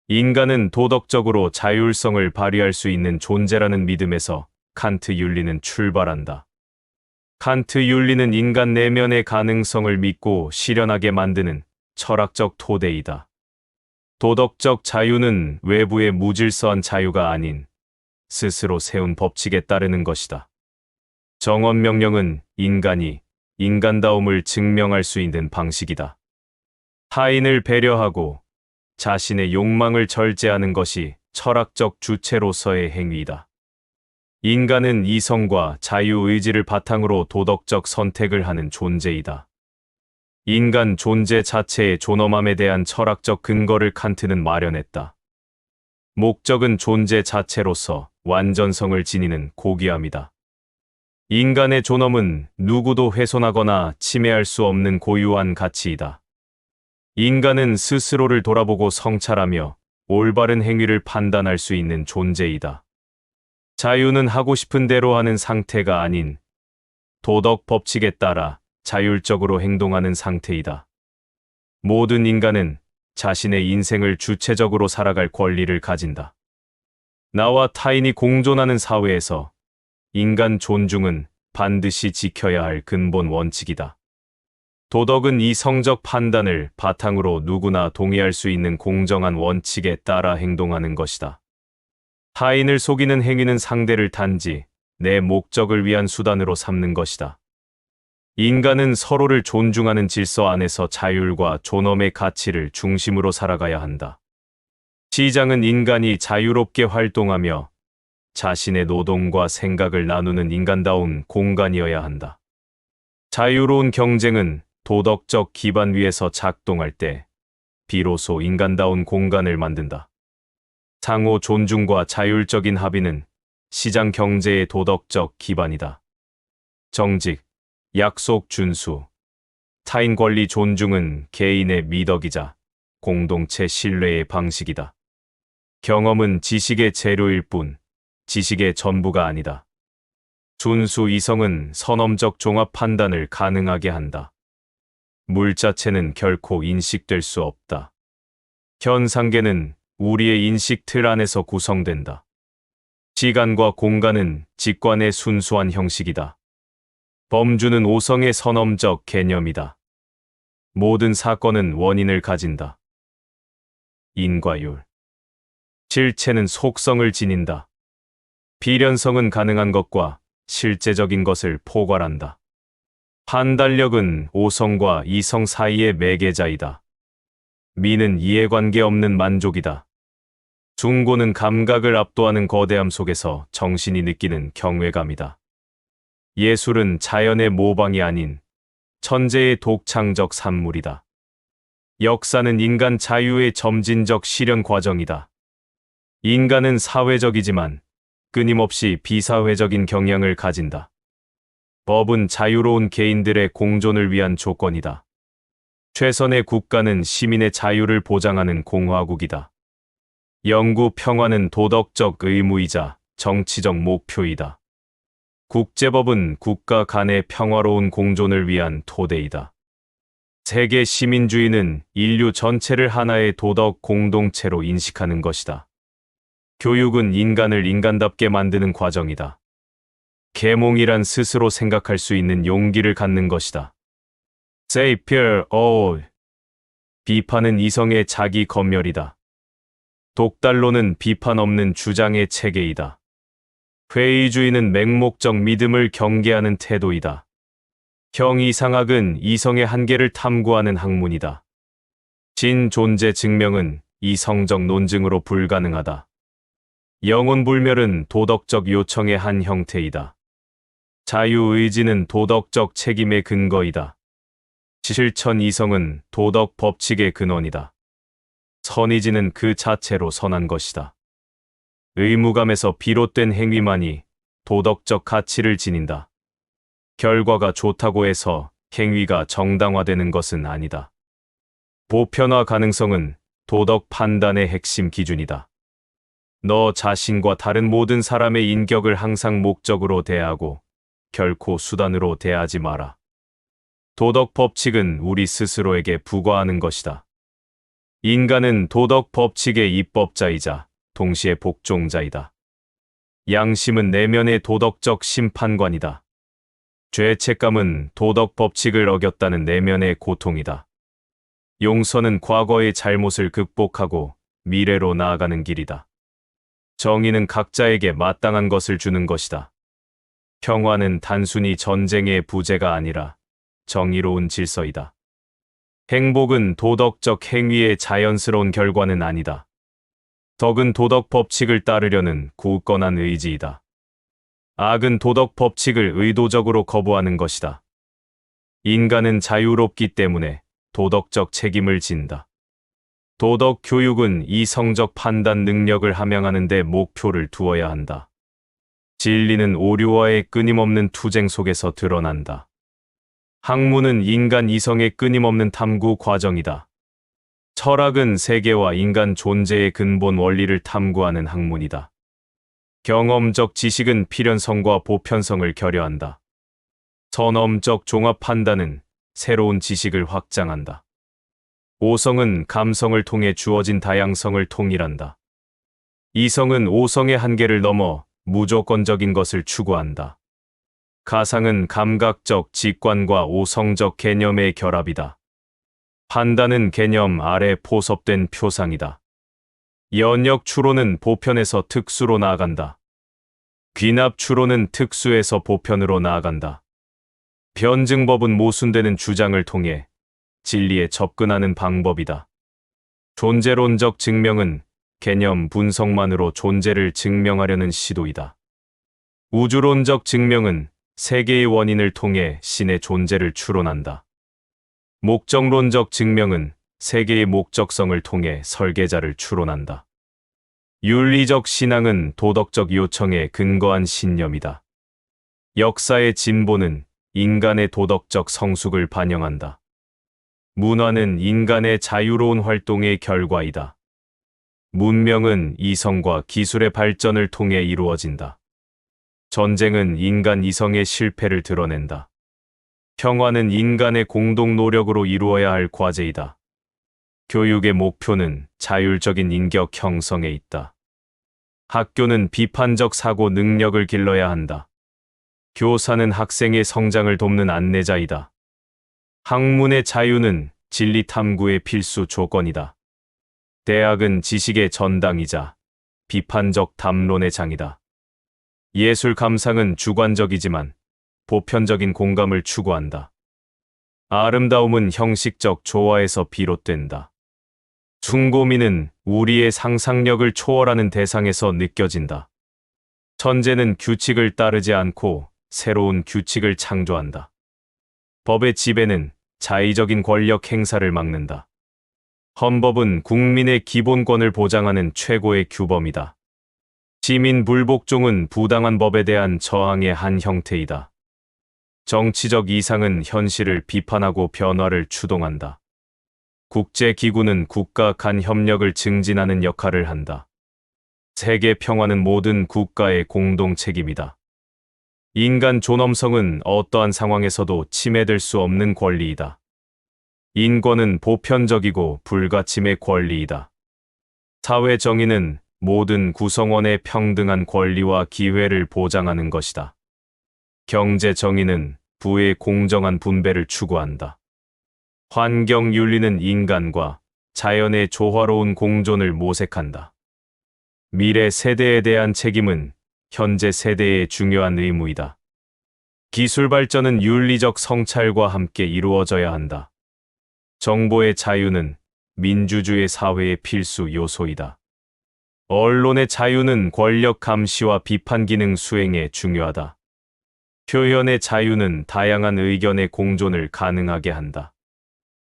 인간은 도덕적으로 자율성을 발휘할 수 있는 존재라는 믿음에서 칸트 윤리는 출발한다. 칸트 윤리는 인간 내면의 가능성을 믿고 실현하게 만드는 철학적 토대이다. 도덕적 자유는 외부의 무질서한 자유가 아닌 스스로 세운 법칙에 따르는 것이다. 정언명령은 인간이 인간다움을 증명할 수 있는 방식이다. 타인을 배려하고 자신의 욕망을 절제하는 것이 철학적 주체로서의 행위이다. 인간은 이성과 자유의지를 바탕으로 도덕적 선택을 하는 존재이다. 인간 존재 자체의 존엄함에 대한 철학적 근거를 칸트는 마련했다. 목적은 존재 자체로서 완전성을 지니는 고귀함이다. 인간의 존엄은 누구도 훼손하거나 침해할 수 없는 고유한 가치이다. 인간은 스스로를 돌아보고 성찰하며 올바른 행위를 판단할 수 있는 존재이다. 자유는 하고 싶은 대로 하는 상태가 아닌 도덕 법칙에 따라 자율적으로 행동하는 상태이다. 모든 인간은 자신의 인생을 주체적으로 살아갈 권리를 가진다. 나와 타인이 공존하는 사회에서 인간 존중은 반드시 지켜야 할 근본 원칙이다. 도덕은 이성적 판단을 바탕으로 누구나 동의할 수 있는 공정한 원칙에 따라 행동하는 것이다. 타인을 속이는 행위는 상대를 단지 내 목적을 위한 수단으로 삼는 것이다. 인간은 서로를 존중하는 질서 안에서 자율과 존엄의 가치를 중심으로 살아가야 한다. 시장은 인간이 자유롭게 활동하며 자신의 노동과 생각을 나누는 인간다운 공간이어야 한다. 자유로운 경쟁은 도덕적 기반 위에서 작동할 때 비로소 인간다운 공간을 만든다. 상호 존중과 자율적인 합의는 시장 경제의 도덕적 기반이다. 정직, 약속 준수, 타인 권리 존중은 개인의 미덕이자 공동체 신뢰의 방식이다. 경험은 지식의 재료일 뿐 지식의 전부가 아니다. 준수 이성은 선험적 종합 판단을 가능하게 한다. 물 자체는 결코 인식될 수 없다. 현상계는 우리의 인식 틀 안에서 구성된다. 시간과 공간은 직관의 순수한 형식이다. 범주는 오성의 선험적 개념이다. 모든 사건은 원인을 가진다. 인과율. 실체는 속성을 지닌다. 필연성은 가능한 것과 실제적인 것을 포괄한다. 판단력은 오성과 이성 사이의 매개자이다. 미는 이해관계 없는 만족이다. 중고는 감각을 압도하는 거대함 속에서 정신이 느끼는 경외감이다. 예술은 자연의 모방이 아닌 천재의 독창적 산물이다. 역사는 인간 자유의 점진적 실현 과정이다. 인간은 사회적이지만 끊임없이 비사회적인 경향을 가진다. 법은 자유로운 개인들의 공존을 위한 조건이다. 최선의 국가는 시민의 자유를 보장하는 공화국이다. 영구 평화는 도덕적 의무이자 정치적 목표이다. 국제법은 국가 간의 평화로운 공존을 위한 토대이다. 세계 시민주의는 인류 전체를 하나의 도덕 공동체로 인식하는 것이다. 교육은 인간을 인간답게 만드는 과정이다. 계몽이란 스스로 생각할 수 있는 용기를 갖는 것이다. Savior all. 비판은 이성의 자기 검열이다. 독달로는 비판 없는 주장의 체계이다. 회의주의는 맹목적 믿음을 경계하는 태도이다. 형이상학은 이성의 한계를 탐구하는 학문이다. 진존재 증명은 이성적 논증으로 불가능하다. 영혼불멸은 도덕적 요청의 한 형태이다. 자유의지는 도덕적 책임의 근거이다. 실천 이성은 도덕 법칙의 근원이다. 선의지는 그 자체로 선한 것이다. 의무감에서 비롯된 행위만이 도덕적 가치를 지닌다. 결과가 좋다고 해서 행위가 정당화되는 것은 아니다. 보편화 가능성은 도덕 판단의 핵심 기준이다. 너 자신과 다른 모든 사람의 인격을 항상 목적으로 대하고 결코 수단으로 대하지 마라. 도덕 법칙은 우리 스스로에게 부과하는 것이다. 인간은 도덕 법칙의 입법자이자 동시에 복종자이다. 양심은 내면의 도덕적 심판관이다. 죄책감은 도덕 법칙을 어겼다는 내면의 고통이다. 용서는 과거의 잘못을 극복하고 미래로 나아가는 길이다. 정의는 각자에게 마땅한 것을 주는 것이다. 평화는 단순히 전쟁의 부재가 아니라 정의로운 질서이다. 행복은 도덕적 행위의 자연스러운 결과는 아니다. 덕은 도덕 법칙을 따르려는 굳건한 의지이다. 악은 도덕 법칙을 의도적으로 거부하는 것이다. 인간은 자유롭기 때문에 도덕적 책임을 진다. 도덕 교육은 이성적 판단 능력을 함양하는 데 목표를 두어야 한다. 진리는 오류와의 끊임없는 투쟁 속에서 드러난다. 학문은 인간 이성의 끊임없는 탐구 과정이다. 철학은 세계와 인간 존재의 근본 원리를 탐구하는 학문이다. 경험적 지식은 필연성과 보편성을 결여한다. 선험적 종합 판단은 새로운 지식을 확장한다. 오성은 감성을 통해 주어진 다양성을 통일한다. 이성은 오성의 한계를 넘어 무조건적인 것을 추구한다. 가상은 감각적 직관과 오성적 개념의 결합이다. 판단은 개념 아래 포섭된 표상이다. 연역 추론은 보편에서 특수로 나아간다. 귀납 추론은 특수에서 보편으로 나아간다. 변증법은 모순되는 주장을 통해 진리에 접근하는 방법이다. 존재론적 증명은 개념 분석만으로 존재를 증명하려는 시도이다. 우주론적 증명은 세계의 원인을 통해 신의 존재를 추론한다. 목적론적 증명은 세계의 목적성을 통해 설계자를 추론한다. 윤리적 신앙은 도덕적 요청에 근거한 신념이다. 역사의 진보는 인간의 도덕적 성숙을 반영한다. 문화는 인간의 자유로운 활동의 결과이다. 문명은 이성과 기술의 발전을 통해 이루어진다. 전쟁은 인간 이성의 실패를 드러낸다. 평화는 인간의 공동 노력으로 이루어야 할 과제이다. 교육의 목표는 자율적인 인격 형성에 있다. 학교는 비판적 사고 능력을 길러야 한다. 교사는 학생의 성장을 돕는 안내자이다. 학문의 자유는 진리 탐구의 필수 조건이다. 대학은 지식의 전당이자 비판적 담론의 장이다. 예술 감상은 주관적이지만 보편적인 공감을 추구한다. 아름다움은 형식적 조화에서 비롯된다. 숭고미는 우리의 상상력을 초월하는 대상에서 느껴진다. 천재는 규칙을 따르지 않고 새로운 규칙을 창조한다. 법의 지배는 자의적인 권력 행사를 막는다. 헌법은 국민의 기본권을 보장하는 최고의 규범이다. 시민 불복종은 부당한 법에 대한 저항의 한 형태이다. 정치적 이상은 현실을 비판하고 변화를 추동한다. 국제기구는 국가 간 협력을 증진하는 역할을 한다. 세계 평화는 모든 국가의 공동 책임이다. 인간 존엄성은 어떠한 상황에서도 침해될 수 없는 권리이다. 인권은 보편적이고 불가침의 권리이다. 사회 정의는 모든 구성원의 평등한 권리와 기회를 보장하는 것이다. 경제 정의는 부의 공정한 분배를 추구한다. 환경 윤리는 인간과 자연의 조화로운 공존을 모색한다. 미래 세대에 대한 책임은 현재 세대의 중요한 의무이다. 기술 발전은 윤리적 성찰과 함께 이루어져야 한다. 정보의 자유는 민주주의 사회의 필수 요소이다. 언론의 자유는 권력 감시와 비판 기능 수행에 중요하다. 표현의 자유는 다양한 의견의 공존을 가능하게 한다.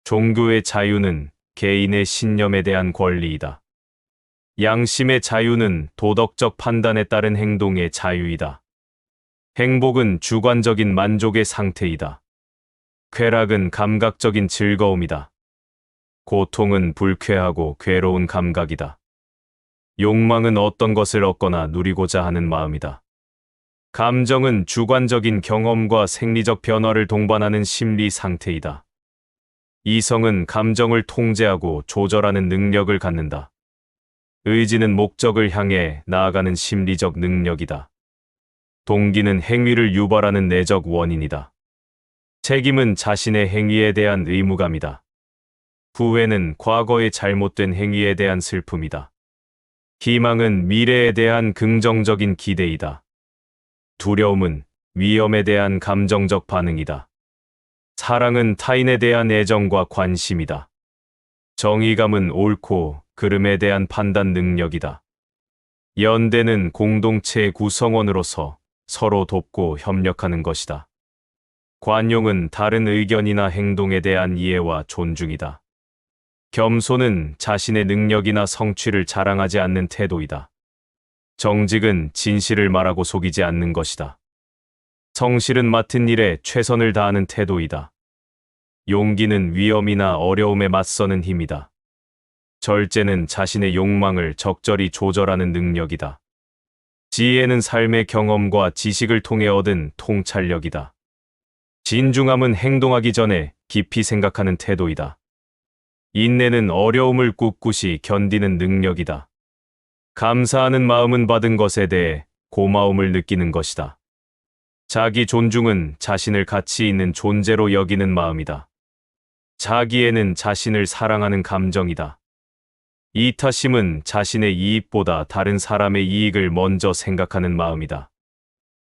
종교의 자유는 개인의 신념에 대한 권리이다. 양심의 자유는 도덕적 판단에 따른 행동의 자유이다. 행복은 주관적인 만족의 상태이다. 쾌락은 감각적인 즐거움이다. 고통은 불쾌하고 괴로운 감각이다. 욕망은 어떤 것을 얻거나 누리고자 하는 마음이다. 감정은 주관적인 경험과 생리적 변화를 동반하는 심리 상태이다. 이성은 감정을 통제하고 조절하는 능력을 갖는다. 의지는 목적을 향해 나아가는 심리적 능력이다. 동기는 행위를 유발하는 내적 원인이다. 책임은 자신의 행위에 대한 의무감이다. 후회는 과거의 잘못된 행위에 대한 슬픔이다. 희망은 미래에 대한 긍정적인 기대이다. 두려움은 위험에 대한 감정적 반응이다. 사랑은 타인에 대한 애정과 관심이다. 정의감은 옳고 그름에 대한 판단 능력이다. 연대는 공동체의 구성원으로서 서로 돕고 협력하는 것이다. 관용은 다른 의견이나 행동에 대한 이해와 존중이다. 겸손은 자신의 능력이나 성취를 자랑하지 않는 태도이다. 정직은 진실을 말하고 속이지 않는 것이다. 성실은 맡은 일에 최선을 다하는 태도이다. 용기는 위험이나 어려움에 맞서는 힘이다. 절제는 자신의 욕망을 적절히 조절하는 능력이다. 지혜는 삶의 경험과 지식을 통해 얻은 통찰력이다. 진중함은 행동하기 전에 깊이 생각하는 태도이다. 인내는 어려움을 꿋꿋이 견디는 능력이다. 감사하는 마음은 받은 것에 대해 고마움을 느끼는 것이다. 자기 존중은 자신을 가치 있는 존재로 여기는 마음이다. 자기애는 자신을 사랑하는 감정이다. 이타심은 자신의 이익보다 다른 사람의 이익을 먼저 생각하는 마음이다.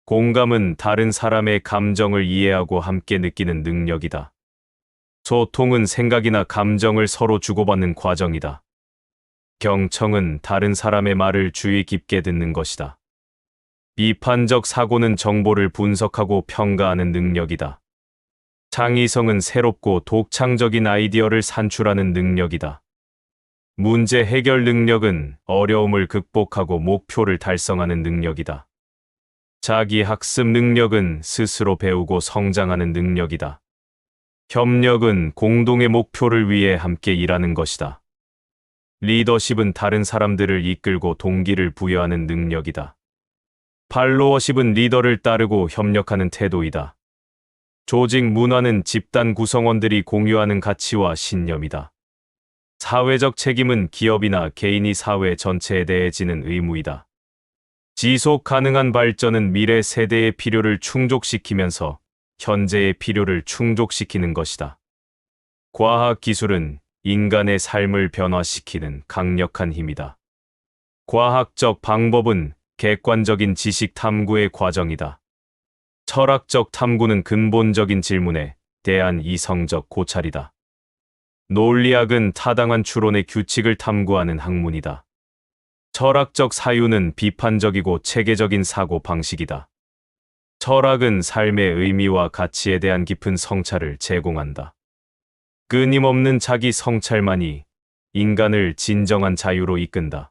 공감은 다른 사람의 감정을 이해하고 함께 느끼는 능력이다. 소통은 생각이나 감정을 서로 주고받는 과정이다. 경청은 다른 사람의 말을 주의 깊게 듣는 것이다. 비판적 사고는 정보를 분석하고 평가하는 능력이다. 창의성은 새롭고 독창적인 아이디어를 산출하는 능력이다. 문제 해결 능력은 어려움을 극복하고 목표를 달성하는 능력이다. 자기 학습 능력은 스스로 배우고 성장하는 능력이다. 협력은 공동의 목표를 위해 함께 일하는 것이다. 리더십은 다른 사람들을 이끌고 동기를 부여하는 능력이다. 팔로워십은 리더를 따르고 협력하는 태도이다. 조직 문화는 집단 구성원들이 공유하는 가치와 신념이다. 사회적 책임은 기업이나 개인이 사회 전체에 대해 지는 의무이다. 지속 가능한 발전은 미래 세대의 필요를 충족시키면서 현재의 필요를 충족시키는 것이다. 과학 기술은 인간의 삶을 변화시키는 강력한 힘이다. 과학적 방법은 객관적인 지식 탐구의 과정이다. 철학적 탐구는 근본적인 질문에 대한 이성적 고찰이다. 논리학은 타당한 추론의 규칙을 탐구하는 학문이다. 철학적 사유는 비판적이고 체계적인 사고 방식이다. 철학은 삶의 의미와 가치에 대한 깊은 성찰을 제공한다. 끊임없는 자기 성찰만이 인간을 진정한 자유로 이끈다.